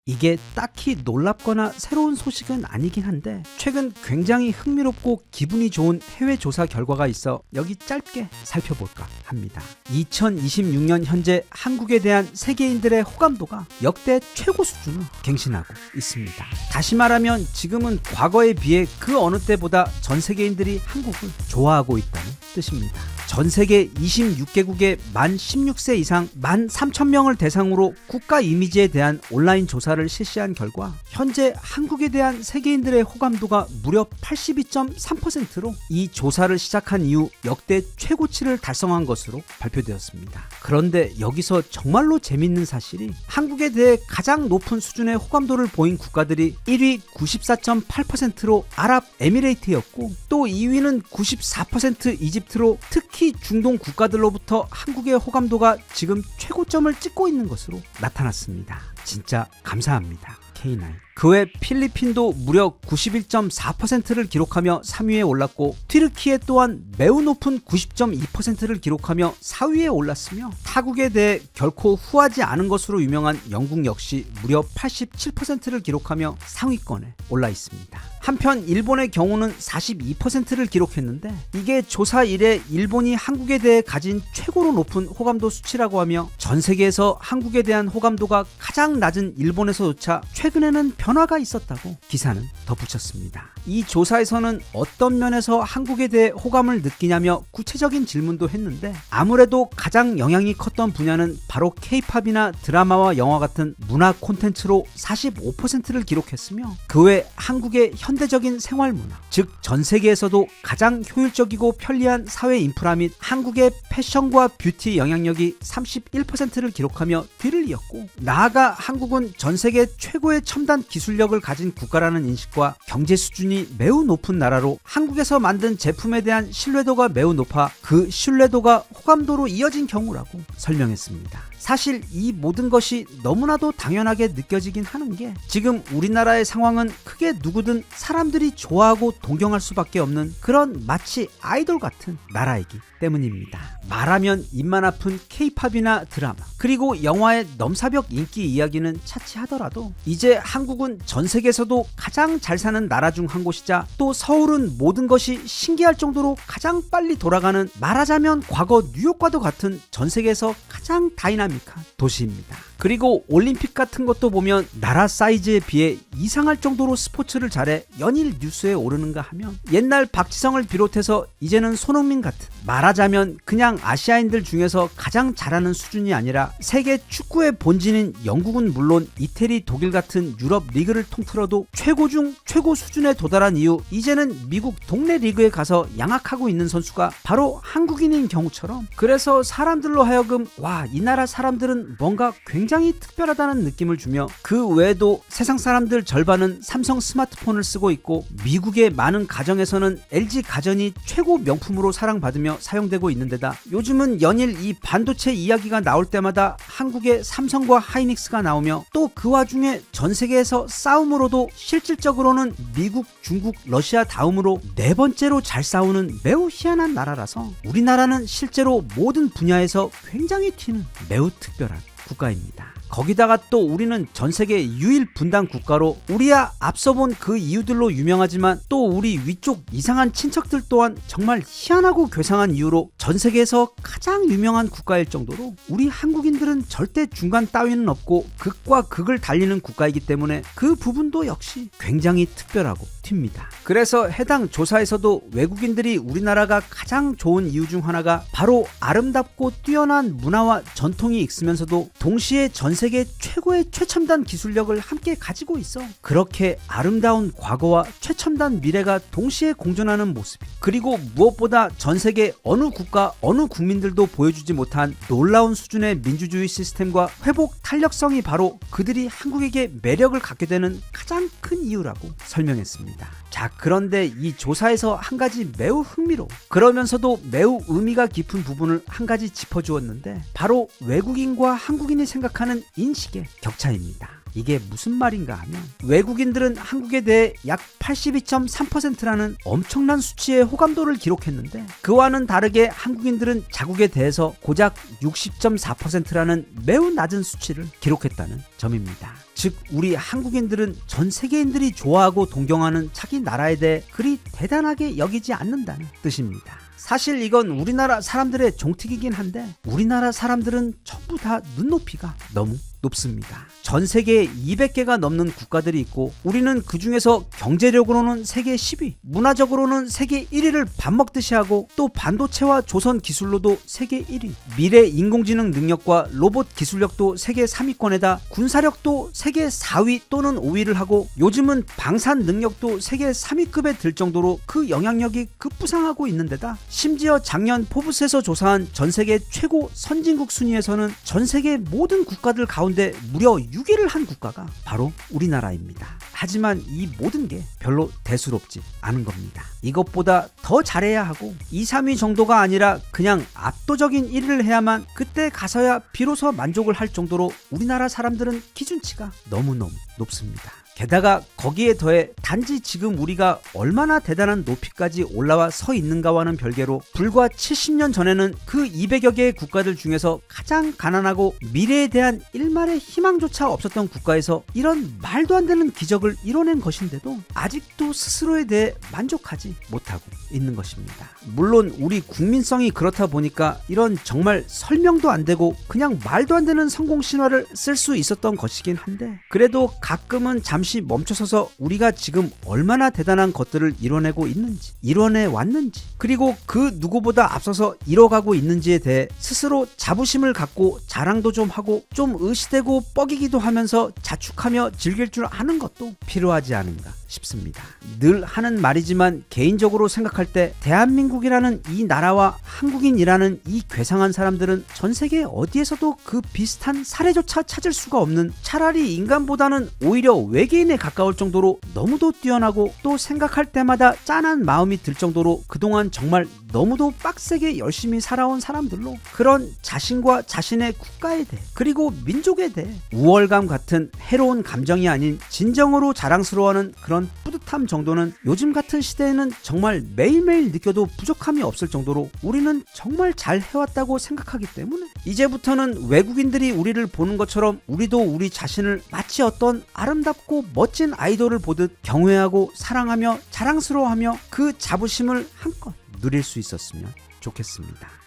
이게 딱히 놀랍거나 새로운 소식은 아니긴 한데 최근 굉장히 흥미롭고 기분이 좋은 해외 조사 결과가 있어 여기 짧게 살펴볼까 합니다. 2026년 현재 한국에 대한 세계인들의 호감도가 역대 최고 수준을 갱신하고 있습니다. 다시 말하면 지금은 과거에 비해 그 어느 때보다 전 세계인들이 한국을 좋아하고 있다는 뜻입니다. 전 세계 26개국의 만 16세 이상 13,000명을 대상으로 국가 이미지에 대한 온라인 조사를 조사를 실시한 결과 현재 한국에 대한 세계인들의 호감도가 무려 82.3%로 이 조사를 시작한 이후 역대 최고치를 달성한 것으로 발표되었습니다. 그런데 여기서 정말로 재밌는 사실이 한국에 대해 가장 높은 수준의 호감도를 보인 국가들이 1위 94.8%로 아랍에미레이트였고 또 2위는 94% 이집트로 특히 중동 국가들로부터 한국의 호감도가 지금 최고점을 찍고 있는 것으로 나타났습니다. 진짜 감사합니다. K9. 그 외 필리핀도 무려 91.4%를 기록하며 3위에 올랐고 튀르키예 또한 매우 높은 90.2%를 기록하며 4위에 올랐으며 타국에 대해 결코 후하지 않은 것으로 유명한 영국 역시 무려 87%를 기록하며 상위권에 올라 있습니다. 한편 일본의 경우는 42%를 기록했는데 이게 조사 이래 일본이 한국에 대해 가진 최고로 높은 호감도 수치라고 하며 전 세계에서 한국에 대한 호감도가 가장 낮은 일본에서조차 최근에는 변화가 있었다고 기사는 덧붙였습니다. 이 조사에서는 어떤 면에서 한국에 대해 호감을 느끼냐며 구체적인 질문도 했는데 아무래도 가장 영향이 컸던 분야는 바로 K-팝이나 드라마와 영화 같은 문화 콘텐츠로 45%를 기록했으며 그 외 한국의 현대적인 생활 문화, 즉 전 세계에서도 가장 효율적이고 편리한 사회 인프라 및 한국의 패션과 뷰티 영향력이 31%를 기록하며 뒤를 이었고 나아가 한국은 전 세계 최고의 첨단 기술력을 가진 국가라는 인식과 경제 수준이 매우 높은 나라로 한국에서 만든 제품에 대한 신뢰도가 매우 높아 그 신뢰도가 호감도로 이어진 경우라고 설명했습니다. 사실 이 모든 것이 너무나도 당연하게 느껴지긴 하는 게 지금 우리나라의 상황은 크게 누구든 사람들이 좋아하고 동경할 수밖에 없는 그런 마치 아이돌 같은 나라이기 때문입니다. 말하면 입만 아픈 K-팝이나 드라마 그리고 영화의 넘사벽 인기 이야기는 차치하더라도 이제 한국은 전 세계에서도 가장 잘 사는 나라 중 한 곳이자 또 서울은 모든 것이 신기할 정도로 가장 빨리 돌아가는 말하자면 과거 뉴욕과도 같은 전 세계에서 가장 다이나믹한 도시입니다. 그리고 올림픽 같은 것도 보면 나라 사이즈에 비해 이상할 정도로 스포츠를 잘해 연일 뉴스에 오르는가 하면 옛날 박지성을 비롯해서 이제는 손흥민 같은 말하자면 그냥 아시아인들 중에서 가장 잘하는 수준이 아니라 세계 축구의 본진인 영국은 물론 이태리, 독일 같은 유럽 리그를 통틀어도 최고 중 최고 수준에 도달한 이후 이제는 미국 동네 리그에 가서 양악하고 있는 선수가 바로 한국인인 경우처럼 그래서 사람들로 하여금 와, 이 나라 사람들은 뭔가 굉장히 특별하다는 느낌을 주며 그 외에도 세상 사람들 절반은 삼성 스마트폰을 쓰고 있고 미국의 많은 가정에서는 LG 가전이 최고 명품으로 사랑받으며 사용되고 있는데다 요즘은 연일 이 반도체 이야기가 나올 때마다 한국의 삼성과 하이닉스가 나오며 또 그 와중에 전 세계에서 싸움으로도 실질적으로는 미국, 중국, 러시아 다음으로 네 번째로 잘 싸우는 매우 희한한 나라라서 우리나라는 실제로 모든 분야에서 굉장히 튀는 매우 특별한 국가입니다. 거기다가 또 우리는 전 세계 유일 분단 국가로 우리야 앞서 본 그 이유들로 유명하지만 또 우리 위쪽 이상한 친척들 또한 정말 희한하고 괴상한 이유로 전 세계에서 가장 유명한 국가일 정도로 우리 한국인들은 절대 중간 따위는 없고 극과 극을 달리는 국가이기 때문에 그 부분도 역시 굉장히 특별하고 튑니다. 그래서 해당 조사에서도 외국인들이 우리나라가 가장 좋은 이유 중 하나가 바로 아름답고 뛰어난 문화와 전통이 있으면서도 동시에 전 세계 최고의 최첨단 기술력을 함께 가지고 있어 그렇게 아름다운 과거와 최첨단 미래가 동시에 공존하는 모습 그리고 무엇보다 전 세계 어느 국가 어느 국민들도 보여주지 못한 놀라운 수준의 민주주의 시스템과 회복 탄력성이 바로 그들이 한국에게 매력을 갖게 되는 가장 큰 이유라고 설명했습니다. 자, 그런데 이 조사에서 한 가지 매우 흥미로워 그러면서도 매우 의미가 깊은 부분을 한 가지 짚어주었는데 바로 외국인과 한국인이 생각하는 인식의 격차입니다. 이게 무슨 말인가 하면 외국인들은 한국에 대해 약 82.3%라는 엄청난 수치의 호감도를 기록했는데 그와는 다르게 한국인들은 자국에 대해서 고작 60.4%라는 매우 낮은 수치를 기록했다는 점입니다. 즉 우리 한국인들은 전 세계인들이 좋아하고 동경하는 자기 나라에 대해 그리 대단하게 여기지 않는다는 뜻입니다. 사실 이건 우리나라 사람들의 종특이긴 한데 우리나라 사람들은 전부 다 눈높이가 너무 높습니다. 전 세계에 200개가 넘는 국가들이 있고 우리는 그 중에서 경제력으로는 세계 10위, 문화적으로는 세계 1위를 밥 먹듯이 하고 또 반도체와 조선 기술로도 세계 1위, 미래 인공지능 능력과 로봇 기술력도 세계 3위권에다 군사력도 세계 4위 또는 5위를 하고 요즘은 방산 능력도 세계 3위급에 들 정도로 그 영향력이 급부상하고 있는 데다 심지어 작년 포브스에서 조사한 전 세계 최고 선진국 순위에서는 전 세계 모든 국가들 가운데 무려 6위를 한 국가가 바로 우리나라입니다. 하지만 이 모든 게 별로 대수롭지 않은 겁니다. 이것보다 더 잘해야 하고 2, 3위 정도가 아니라 그냥 압도적인 1위를 해야만 그때 가서야 비로소 만족을 할 정도로 우리나라 사람들은 기준치가 너무너무 높습니다. 게다가 거기에 더해 단지 지금 우리가 얼마나 대단한 높이까지 올라와 서 있는가와는 별개로 불과 70년 전에는 그 200여 개의 국가들 중에서 가장 가난하고 미래에 대한 일말의 희망조차 없었던 국가에서 이런 말도 안 되는 기적을 이뤄낸 것인데도 아직도 스스로에 대해 만족하지 못하고 있는 것입니다. 물론 우리 국민성이 그렇다 보니까 이런 정말 설명도 안 되고 그냥 말도 안 되는 성공 신화를 쓸 수 있었던 것이긴 한데 그래도 가끔은 잠시 멈춰서서 우리가 지금 얼마나 대단한 것들을 이뤄내고 있는지, 이뤄내 왔는지, 그리고 그 누구보다 앞서서 이뤄가고 있는지에 대해 스스로 자부심을 갖고 자랑도 좀 하고 좀 의시되고 뻐기기도 하면서 자축하며 즐길 줄 아는 것도 필요하지 않은가 싶습니다. 늘 하는 말이지만 개인적으로 생각할 때 대한민국이라는 이 나라와 한국인이라는 이 괴상한 사람들은 전 세계 어디에서도 그 비슷한 사례조차 찾을 수가 없는 차라리 인간보다는 오히려 외계인에 가까울 정도로 너무도 뛰어나고 또 생각할 때마다 짠한 마음이 들 정도로 그동안 정말 너무도 빡세게 열심히 살아온 사람들로 그런 자신과 자신의 국가에 대해 그리고 민족에 대해 우월감 같은 해로운 감정이 아닌 진정으로 자랑스러워하는 그런 뿌듯함 정도는 요즘 같은 시대에는 정말 매일매일 느껴도 부족함이 없을 정도로 우리는 정말 잘 해왔다고 생각하기 때문에 이제부터는 외국인들이 우리를 보는 것처럼 우리도 우리 자신을 마치 어떤 아름답고 멋진 아이돌을 보듯 경외하고 사랑하며 자랑스러워하며 그 자부심을 한껏 누릴 수 있었으면 좋겠습니다.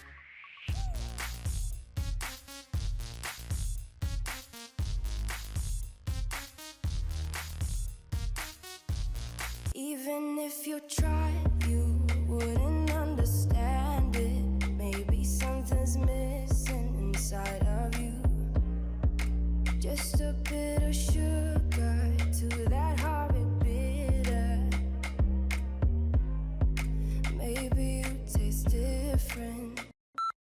Even if you tried, you wouldn't understand it. Maybe something's missing inside of you. Just a bit of sugar to that horrid bitter. Maybe you taste different.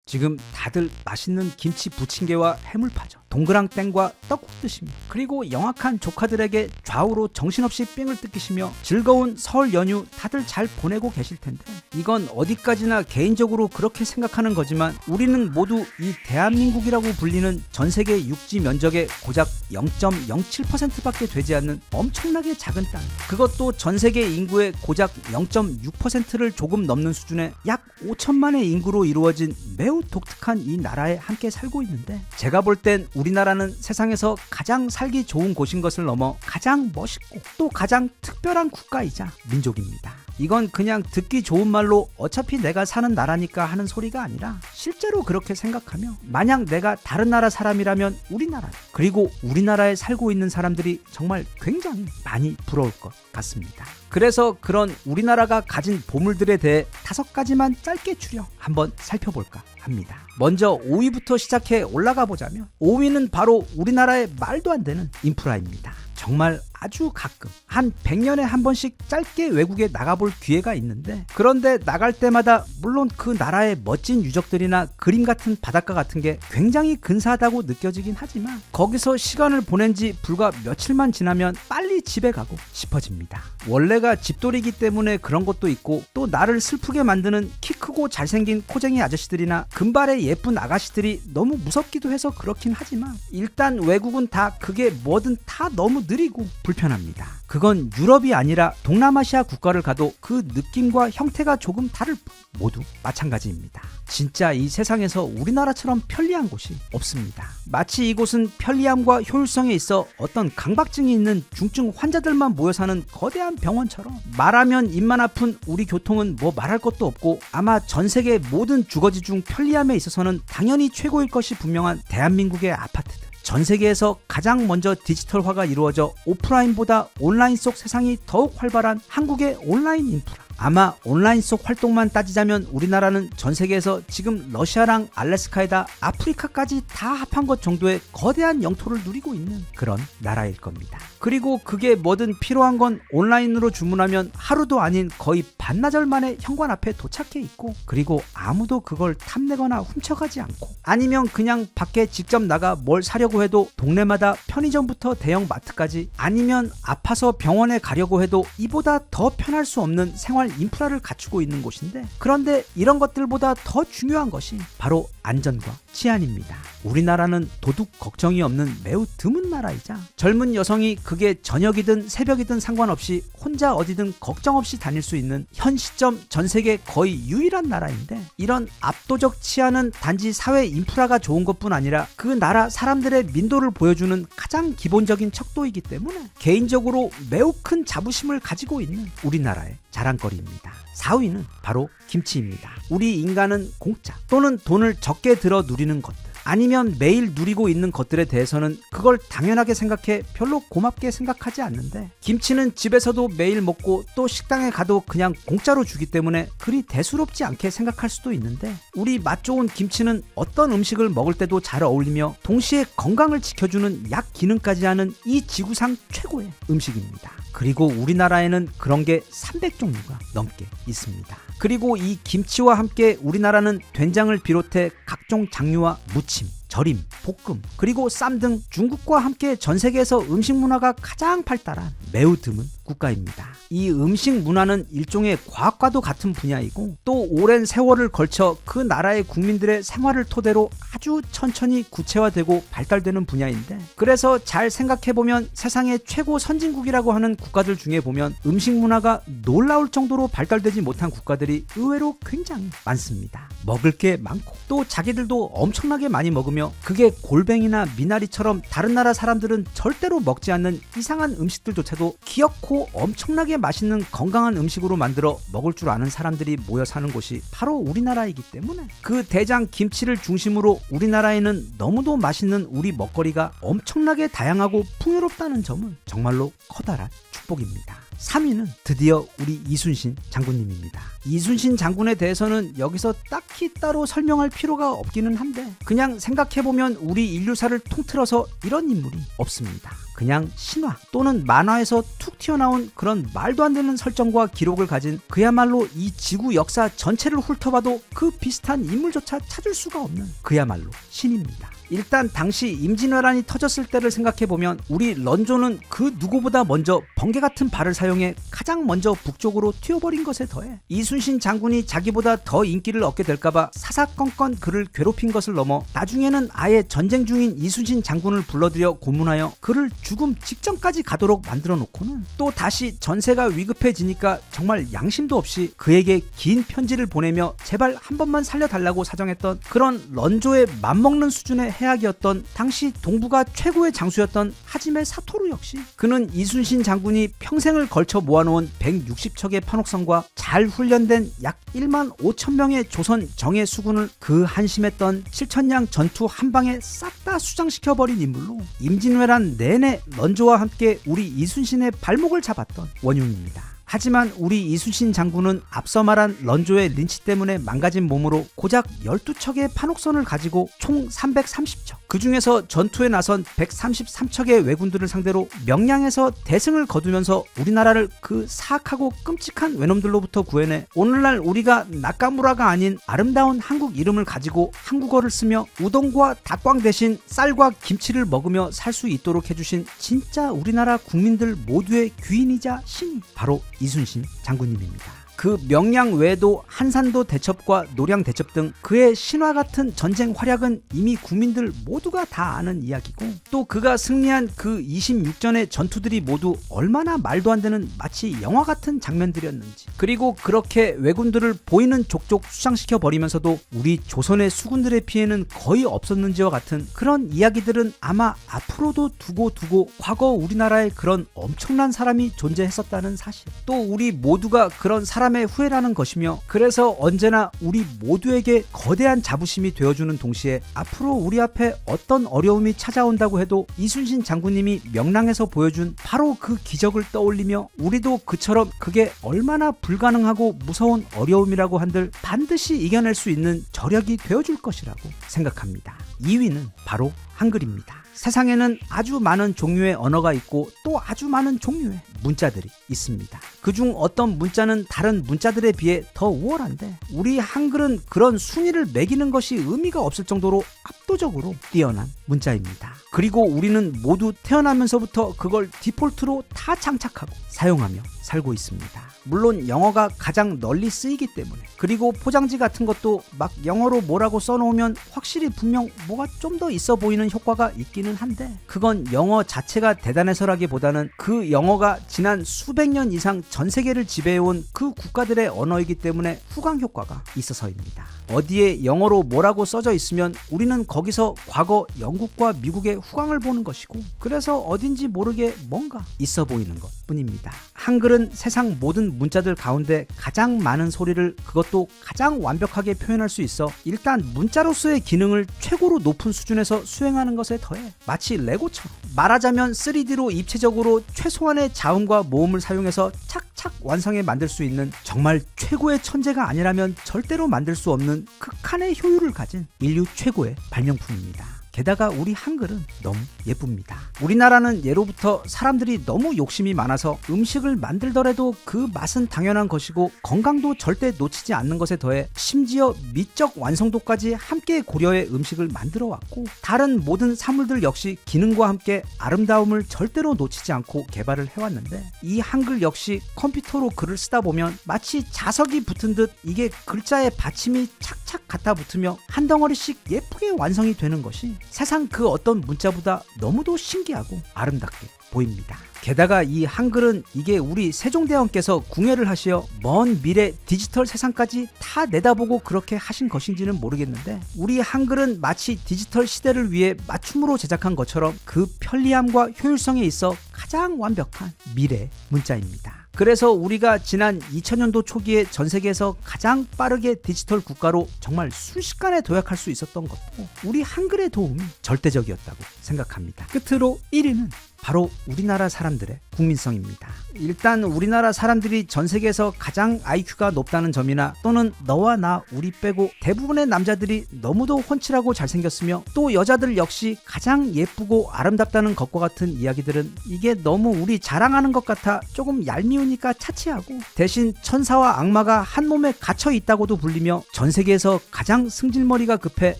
지금 다들 맛있는 김치 부침개와 해물파전, 동그랑땡과 떡국 드시며 그리고 영악한 조카들에게 좌우로 정신없이 삥을 뜯기시며 즐거운 설 연휴 다들 잘 보내고 계실 텐데 이건 어디까지나 개인적으로 그렇게 생각하는 거지만 우리는 모두 이 대한민국이라고 불리는 전 세계 육지 면적의 고작 0.07%밖에 되지 않는 엄청나게 작은 땅, 그것도 전 세계 인구의 고작 0.6%를 조금 넘는 수준의 약 5천만의 인구로 이루어진 매우 독특한 이 나라에 함께 살고 있는데 제가 볼 땐 우리나라는 세상에서 가장 살기 좋은 곳인 것을 넘어 가장 멋있고 또 가장 특별한 국가이자 민족입니다. 이건 그냥 듣기 좋은 말로 어차피 내가 사는 나라니까 하는 소리가 아니라 실제로 그렇게 생각하며 만약 내가 다른 나라 사람이라면 우리나라 그리고 우리나라에 살고 있는 사람들이 정말 굉장히 많이 부러울 것 같습니다. 그래서 그런 우리나라가 가진 보물들에 대해 5가지만 짧게 추려 한번 살펴볼까 합니다. 먼저 5위부터 시작해 올라가 보자면 5위는 바로 우리나라의 말도 안 되는 인프라입니다. 정말 아주 가끔 한 100년에 한 번씩 짧게 외국에 나가볼 기회가 있는데 그런데 나갈 때마다 물론 그 나라의 멋진 유적들이나 그림 같은 바닷가 같은 게 굉장히 근사하다고 느껴지긴 하지만 거기서 시간을 보낸 지 불과 며칠만 지나면 빨리 집에 가고 싶어집니다. 원래가 집돌이기 때문에 그런 것도 있고 또 나를 슬프게 만드는 키 크고 잘생긴 코쟁이 아저씨들이나 금발의 예쁜 아가씨들이 너무 무섭기도 해서 그렇긴 하지만 일단 외국은 다 그게 뭐든 다 너무 느리고 불편합니다. 그건 유럽이 아니라 동남아시아 국가를 가도 그 느낌과 형태가 조금 다를 뿐 모두 마찬가지입니다. 진짜 이 세상에서 우리나라처럼 편리한 곳이 없습니다. 마치 이곳은 편리함과 효율성에 있어 어떤 강박증이 있는 중증 환자들만 모여 사는 거대한 병원처럼 말하면 입만 아픈 우리 교통은 뭐 말할 것도 없고 아마 전 세계 모든 주거지 중 편리함에 있어서는 당연히 최고일 것이 분명한 대한민국의 아파트들 전 세계에서 가장 먼저 디지털화가 이루어져 오프라인보다 온라인 속 세상이 더욱 활발한 한국의 온라인 인프라. 아마 온라인 속 활동만 따지자면 우리나라는 전 세계에서 지금 러시아랑 알래스카에다 아프리카까지 다 합한 것 정도의 거대한 영토를 누리고 있는 그런 나라일 겁니다. 그리고 그게 뭐든 필요한 건 온라인으로 주문하면 하루도 아닌 거의 반나절 만에 현관 앞에 도착해 있고, 그리고 아무도 그걸 탐내거나 훔쳐가지 않고, 아니면 그냥 밖에 직접 나가 뭘 사려고 해도 동네마다 편의점부터 대형 마트까지, 아니면 아파서 병원에 가려고 해도 이보다 더 편할 수 없는 생활 인프라를 갖추고 있는 곳인데, 그런데 이런 것들보다 더 중요한 것이 바로 안전과 치안입니다. 우리나라는 도둑 걱정이 없는 매우 드문 나라이자 젊은 여성이 그게 저녁이든 새벽이든 상관없이 혼자 어디든 걱정 없이 다닐 수 있는 현 시점 전 세계 거의 유일한 나라인데, 이런 압도적 치안은 단지 사회 인프라가 좋은 것뿐 아니라 그 나라 사람들의 민도를 보여주는 가장 기본적인 척도이기 때문에 개인적으로 매우 큰 자부심을 가지고 있는 우리나라의 자랑거리입니다. 4위는 바로 김치입니다. 우리 인간은 공짜 또는 돈을 적게 들어 누리는 것들, 아니면 매일 누리고 있는 것들에 대해서는 그걸 당연하게 생각해 별로 고맙게 생각하지 않는데, 김치는 집에서도 매일 먹고 또 식당에 가도 그냥 공짜로 주기 때문에 그리 대수롭지 않게 생각할 수도 있는데, 우리 맛 좋은 김치는 어떤 음식을 먹을 때도 잘 어울리며 동시에 건강을 지켜주는 약 기능까지 하는 이 지구상 최고의 음식입니다. 그리고 우리나라에는 그런 게 300종류가 넘게 있습니다. 그리고 이 김치와 함께 우리나라는 된장을 비롯해 각종 장류와 무침, 절임, 볶음, 그리고 쌈 등 중국과 함께 전 세계에서 음식 문화가 가장 발달한 매우 드문 국가입니다. 이 음식 문화는 일종의 과학과도 같은 분야이고, 또 오랜 세월을 걸쳐 그 나라의 국민들의 생활을 토대로 아주 천천히 구체화되고 발달되는 분야인데, 그래서 잘 생각해보면 세상의 최고 선진국이라고 하는 국가들 중에 보면 음식 문화가 놀라울 정도로 발달되지 못한 국가들이 의외로 굉장히 많습니다. 먹을 게 많고 또 자기들도 엄청나게 많이 먹으며, 그게 골뱅이나 미나리처럼 다른 나라 사람들은 절대로 먹지 않는 이상한 음식들조차도 귀엽고 엄청나게 맛있는 건강한 음식으로 만들어 먹을 줄 아는 사람들이 모여 사는 곳이 바로 우리나라이기 때문에, 그 대장 김치를 중심으로 우리나라에는 너무도 맛있는 우리 먹거리가 엄청나게 다양하고 풍요롭다는 점은 정말로 커다란 축복입니다. 3위는 드디어 우리 이순신 장군님입니다. 이순신 장군에 대해서는 여기서 딱히 따로 설명할 필요가 없기는 한데, 그냥 생각해보면 우리 인류사를 통틀어서 이런 인물이 없습니다. 그냥 신화 또는 만화에서 툭 튀어나온 그런 말도 안 되는 설정과 기록을 가진, 그야말로 이 지구 역사 전체를 훑어봐도 그 비슷한 인물조차 찾을 수가 없는 그야말로 신입니다. 일단 당시 임진왜란이 터졌을 때를 생각해보면 우리 런조는 그 누구보다 먼저 번개 같은 발을 사용해 가장 먼저 북쪽으로 튀어버린 것에 더해 이순신 장군이 자기보다 더 인기를 얻게 될까봐 사사건건 그를 괴롭힌 것을 넘어 나중에는 아예 전쟁 중인 이순신 장군을 불러들여 고문하여 그를 죽음 직전까지 가도록 만들어 놓고는, 또 다시 전세가 위급해지니까 정말 양심도 없이 그에게 긴 편지를 보내며 제발 한 번만 살려달라고 사정했던 그런 런조의 맘먹는 수준의 해악이었던 당시 동북아 최고의 장수였던 하지메 사토루 역시, 그는 이순신 장군이 평생을 걸쳐 모아놓은 160척의 판옥선과 잘 훈련된 약 1만 5천 명의 조선 정예 수군을 그 한심했던 7천량 전투 한 방에 싹 다 수장시켜버린 인물로 임진왜란 내내 런조와 함께 우리 이순신의 발목을 잡았던 원흉입니다. 하지만 우리 이순신 장군은 앞서 말한 런조의 린치 때문에 망가진 몸으로 고작 12척의 판옥선을 가지고 총 330척, 그 중에서 전투에 나선 133척의 왜군들을 상대로 명량에서 대승을 거두면서 우리나라를 그 사악하고 끔찍한 외놈들로부터 구해내 오늘날 우리가 나카무라가 아닌 아름다운 한국 이름을 가지고 한국어를 쓰며 우동과 닭광 대신 쌀과 김치를 먹으며 살 수 있도록 해주신 진짜 우리나라 국민들 모두의 귀인이자 신이 바로 이순신 장군님입니다. 그 명량 외에도 한산도 대첩과 노량 대첩 등 그의 신화 같은 전쟁 활약은 이미 국민들 모두가 다 아는 이야기고, 또 그가 승리한 그 26전의 전투들이 모두 얼마나 말도 안 되는 마치 영화 같은 장면들이었는지, 그리고 그렇게 왜군들을 보이는 족족 수장시켜 버리면서도 우리 조선의 수군들의 피해는 거의 없었는지와 같은 그런 이야기들은 아마 앞으로도 두고 과거 우리나라에 그런 엄청난 사람이 존재했었다는 사실, 또 우리 모두가 그런 사람 사람의 후회라는 것이며, 그래서 언제나 우리 모두에게 거대한 자부심이 되어주는 동시에 앞으로 우리 앞에 어떤 어려움이 찾아온다고 해도 이순신 장군님이 명랑에서 보여준 바로 그 기적을 떠올리며 우리도 그처럼 그게 얼마나 불가능하고 무서운 어려움이라고 한들 반드시 이겨낼 수 있는 저력이 되어줄 것이라고 생각합니다. 2위는 바로 한글입니다. 세상에는 아주 많은 종류의 언어가 있고 또 아주 많은 종류의 문자들이 있습니다. 그중 어떤 문자는 다른 문자들에 비해 더 우월한데 우리 한글은 그런 순위를 매기는 것이 의미가 없을 정도로 압도적으로 뛰어난 문자입니다. 그리고 우리는 모두 태어나면서부터 그걸 디폴트로 다 장착하고 사용하며 살고 있습니다. 물론 영어가 가장 널리 쓰이기 때문에, 그리고 포장지 같은 것도 막 영어로 뭐라고 써놓으면 확실히 분명 뭐가 좀 더 있어 보이는 효과가 있기는 한데, 그건 영어 자체가 대단해서라기보다는 그 영어가 지난 수백 년 이상 전 세계를 지배해온 그 국가들의 언어이기 때문에 후광 효과가 있어서입니다. 어디에 영어로 뭐라고 써져 있으면 우리는 거기서 과거 영국과 미국의 후광을 보는 것이고, 그래서 어딘지 모르게 뭔가 있어 보이는 것 뿐입니다. 한글은 세상 모든 문자들 가운데 가장 많은 소리를, 그것도 가장 완벽하게 표현할 수 있어 일단 문자로서의 기능을 최고로 높은 수준에서 수행하는 것에 더해 마치 레고처럼, 말하자면 3D로 입체적으로 최소한의 자음과 모음을 사용해서 착착 완성해 만들 수 있는 정말 최고의 천재가 아니라면 절대로 만들 수 없는 극한의 효율을 가진 인류 최고의 발명품입니다. 게다가 우리 한글은 너무 예쁩니다. 우리나라는 예로부터 사람들이 너무 욕심이 많아서 음식을 만들더라도 그 맛은 당연한 것이고 건강도 절대 놓치지 않는 것에 더해 심지어 미적 완성도까지 함께 고려해 음식을 만들어 왔고, 다른 모든 사물들 역시 기능과 함께 아름다움을 절대로 놓치지 않고 개발을 해왔는데, 이 한글 역시 컴퓨터로 글을 쓰다 보면 마치 자석이 붙은 듯 이게 글자의 받침이 착착 갖다 붙으며 한 덩어리씩 예쁘게 완성이 되는 것이 세상 그 어떤 문자보다 너무도 신기하고 아름답게 보입니다. 게다가 이 한글은 이게 우리 세종대왕께서 궁예를 하시어 먼 미래 디지털 세상까지 다 내다보고 그렇게 하신 것인지는 모르겠는데, 우리 한글은 마치 디지털 시대를 위해 맞춤으로 제작한 것처럼 그 편리함과 효율성에 있어 가장 완벽한 미래 문자입니다. 그래서 우리가 지난 2000년도 초기에 전 세계에서 가장 빠르게 디지털 국가로 정말 순식간에 도약할 수 있었던 것도 우리 한글의 도움이 절대적이었다고 생각합니다. 끝으로 1위는 바로 우리나라 사람들의 국민성입니다. 일단 우리나라 사람들이 전 세계에서 가장 IQ가 높다는 점이나, 또는 너와 나 우리 빼고 대부분의 남자들이 너무도 훤칠하고 잘생겼으며 또 여자들 역시 가장 예쁘고 아름답다는 것과 같은 이야기들은 이게 너무 우리 자랑하는 것 같아 조금 얄미우니까 차치하고, 대신 천사와 악마가 한 몸에 갇혀 있다고도 불리며 전 세계에서 가장 승질머리가 급해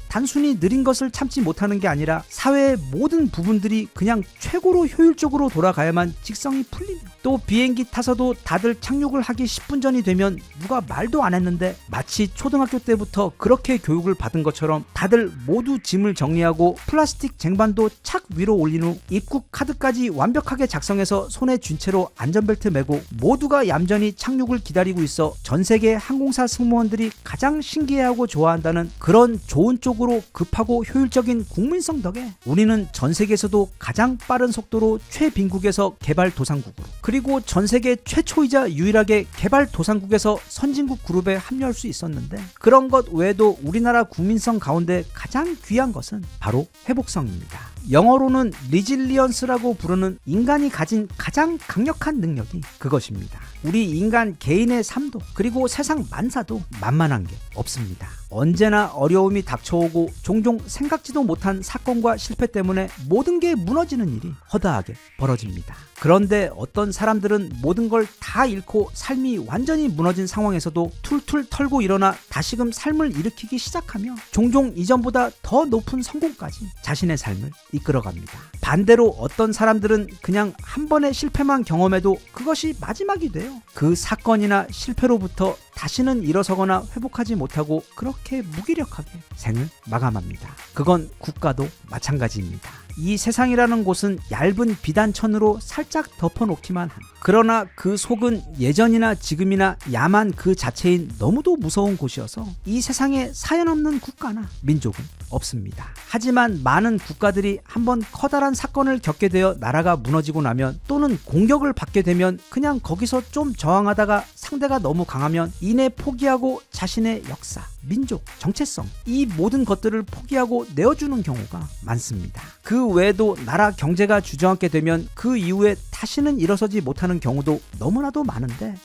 단순히 느린 것을 참지 못하는 게 아니라 사회의 모든 부분들이 그냥 최고로 효율적으로 돌아가야만 직성이 풀리며, 또 비행기 타서도 다들 착륙을 하기 10분 전이 되면 누가 말도 안 했는데 마치 초등학교 때부터 그렇게 교육을 받은 것처럼 다들 모두 짐을 정리하고 플라스틱 쟁반도 착 위로 올린 후 입국 카드까지 완벽하게 작성해서 손에 쥔 채로 안전벨트 매고 모두가 얌전히 착륙을 기다리고 있어 전 세계 항공사 승무원들이 가장 신기해하고 좋아한다는 그런 좋은 쪽으로 급하고 효율적인 국민성 덕에 우리는 전 세계에서도 가장 빠른 속도로 최빈국에서 개발도상국으로, 그리고 전 세계 최초이자 유일하게 개발도상국에서 선진국 그룹에 합류할 수 있었는데, 그런 것 외에도 우리나라 국민성 가운데 가장 귀한 것은 바로 회복성입니다. 영어로는 리질리언스라고 부르는 인간이 가진 가장 강력한 능력이 그것입니다. 우리 인간 개인의 삶도 그리고 세상 만사도 만만한 게 없습니다. 언제나 어려움이 닥쳐오고 종종 생각지도 못한 사건과 실패 때문에 모든 게 무너지는 일이 허다하게 벌어집니다. 그런데 어떤 사람들은 모든 걸 다 잃고 삶이 완전히 무너진 상황에서도 툴툴 털고 일어나 다시금 삶을 일으키기 시작하며 종종 이전보다 더 높은 성공까지 자신의 삶을 이끌어갑니다. 반대로 어떤 사람들은 그냥 한 번의 실패만 경험해도 그것이 마지막이 돼요. 그 사건이나 실패로부터 다시는 일어서거나 회복하지 못하고 그렇게 무기력하게 생을 마감합니다. 그건 국가도 마찬가지입니다. 이 세상이라는 곳은 얇은 비단천으로 살짝 덮어놓기만 한, 그러나 그 속은 예전이나 지금이나 야만 그 자체인 너무도 무서운 곳이어서 이 세상에 사연 없는 국가나 민족은 없습니다. 하지만 많은 국가들이 한번 커다란 사건을 겪게 되어 나라가 무너지고 나면, 또는 공격을 받게 되면 그냥 거기서 좀 저항하다가 상대가 너무 강하면 이내 포기하고 자신의 역사, 민족, 정체성 이 모든 것들을 포기하고 내어주는 경우가 많습니다. 그 외에도 나라 경제가 주저앉게 되면 그 이후에 다시는 일어서지 못하는 경우도 너무나도 많은데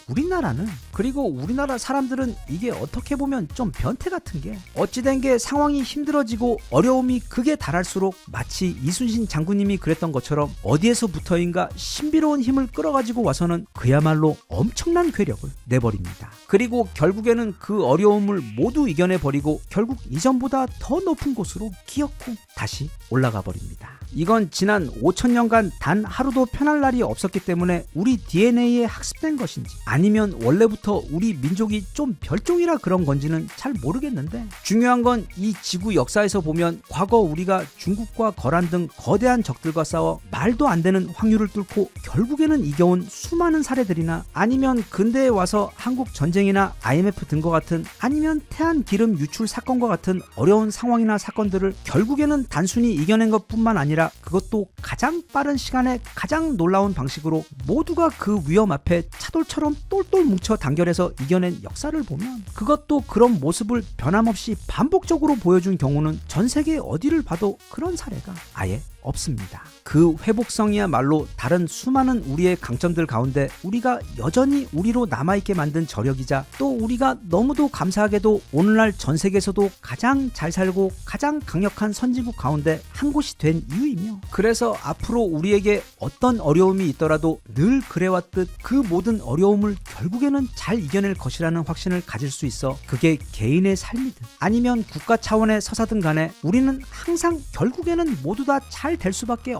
그리고 우리나라 사람들은 이게 어떻게 보면 좀 변태 같은 게 어찌된 게 상황이 힘들어지고 어려움이 극에 달할수록 마치 이순신 장군님이 그랬던 것처럼 어디에서부터인가 신비로운 힘을 끌어가지고 와서는 그야말로 엄청난 괴력을 내버립니다. 그리고 결국에는 그 어려움을 모두 이겨내버리고 결국 이전보다 더 높은 곳으로 기어코 다시 올라가 버립니다. 이건 지난 5천년간 단 하루도 편할 날이 없었기 때문에 우리 DNA에 학습된 것인지 아니면 원래부터 우리 민족이 좀 별종이라 그런 건지는 잘 모르겠는데 중요한 건 이 지구 역사에서 보면 과거 우리가 중국과 거란 등 거대한 적들과 싸워 말도 안 되는 확률을 뚫고 결국에는 이겨온 수많은 사례들이나 아니면 근대에 와서 한국 전쟁이나 IMF 등과 같은 아니면 태안 기름 유출 사건과 같은 어려운 상황이나 사건들을 결국에는 단순히 이겨낸 것뿐만 아니라 그것도 가장 빠른 시간에 가장 놀라운 방식으로 모두가 그 위험 앞에 차돌처럼 똘똘 뭉쳐 단결해서 이겨낸 역사를 보면 그것도 그런 모습을 변함없이 반복적으로 보여준 경우는 전 세계 어디를 봐도 그런 사례가 아예 없습니다. 그 회복성이야말로 다른 수많은 우리의 강점들 가운데 우리가 여전히 우리로 남아있게 만든 저력이자 또 우리가 너무도 감사하게도 오늘날 전 세계에서도 가장 잘 살고 가장 강력한 선진국 가운데 한 곳이 된 이유이며 그래서 앞으로 우리에게 어떤 어려움이 있더라도 늘 그래왔듯 그 모든 어려움을 결국에는 잘 이겨낼 것이라는 확신을 가질 수 있어 그게 개인의 삶이든 아니면 국가 차원의 서사든 간에 우리는 항상 결국에는 모두 다 잘 될 수밖에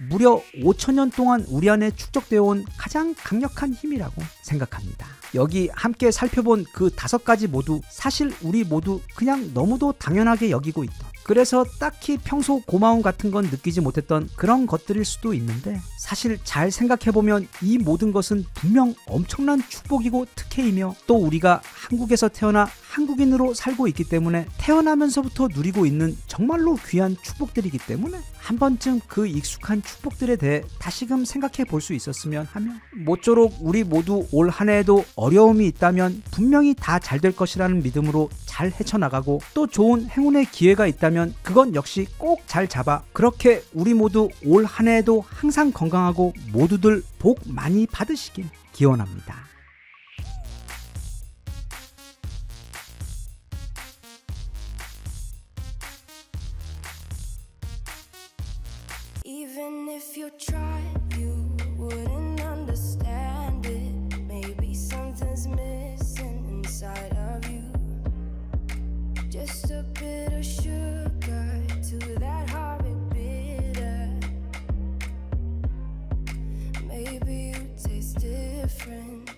무려 5천년 동안 우리 안에 축적되어 온 가장 강력한 힘이라고 생각합니다. 여기 함께 살펴본 그 5가지 모두 사실 우리 모두 그냥 너무도 당연하게 여기고 있던 그래서 딱히 평소 고마움 같은 건 느끼지 못했던 그런 것들일 수도 있는데 사실 잘 생각해보면 이 모든 것은 분명 엄청난 축복이고 특혜이며 또 우리가 한국에서 태어나 한국인으로 살고 있기 때문에 태어나면서부터 누리고 있는 정말로 귀한 축복들이기 때문에 한 번쯤 그 익숙한 축복들에 대해 다시금 생각해 볼 수 있었으면 하며 모쪼록 우리 모두 올 한 해에도 어려움이 있다면 분명히 다 잘 될 것이라는 믿음으로 잘 헤쳐나가고 또 좋은 행운의 기회가 있다면 그건 역시 꼭 잘 잡아 그렇게 우리 모두 올 한 해에도 항상 건강하고 모두들 복 많이 받으시길 기원합니다. Even if you tried, you wouldn't understand it. Maybe something's missing inside of you. Just a bit of sugar to that heart.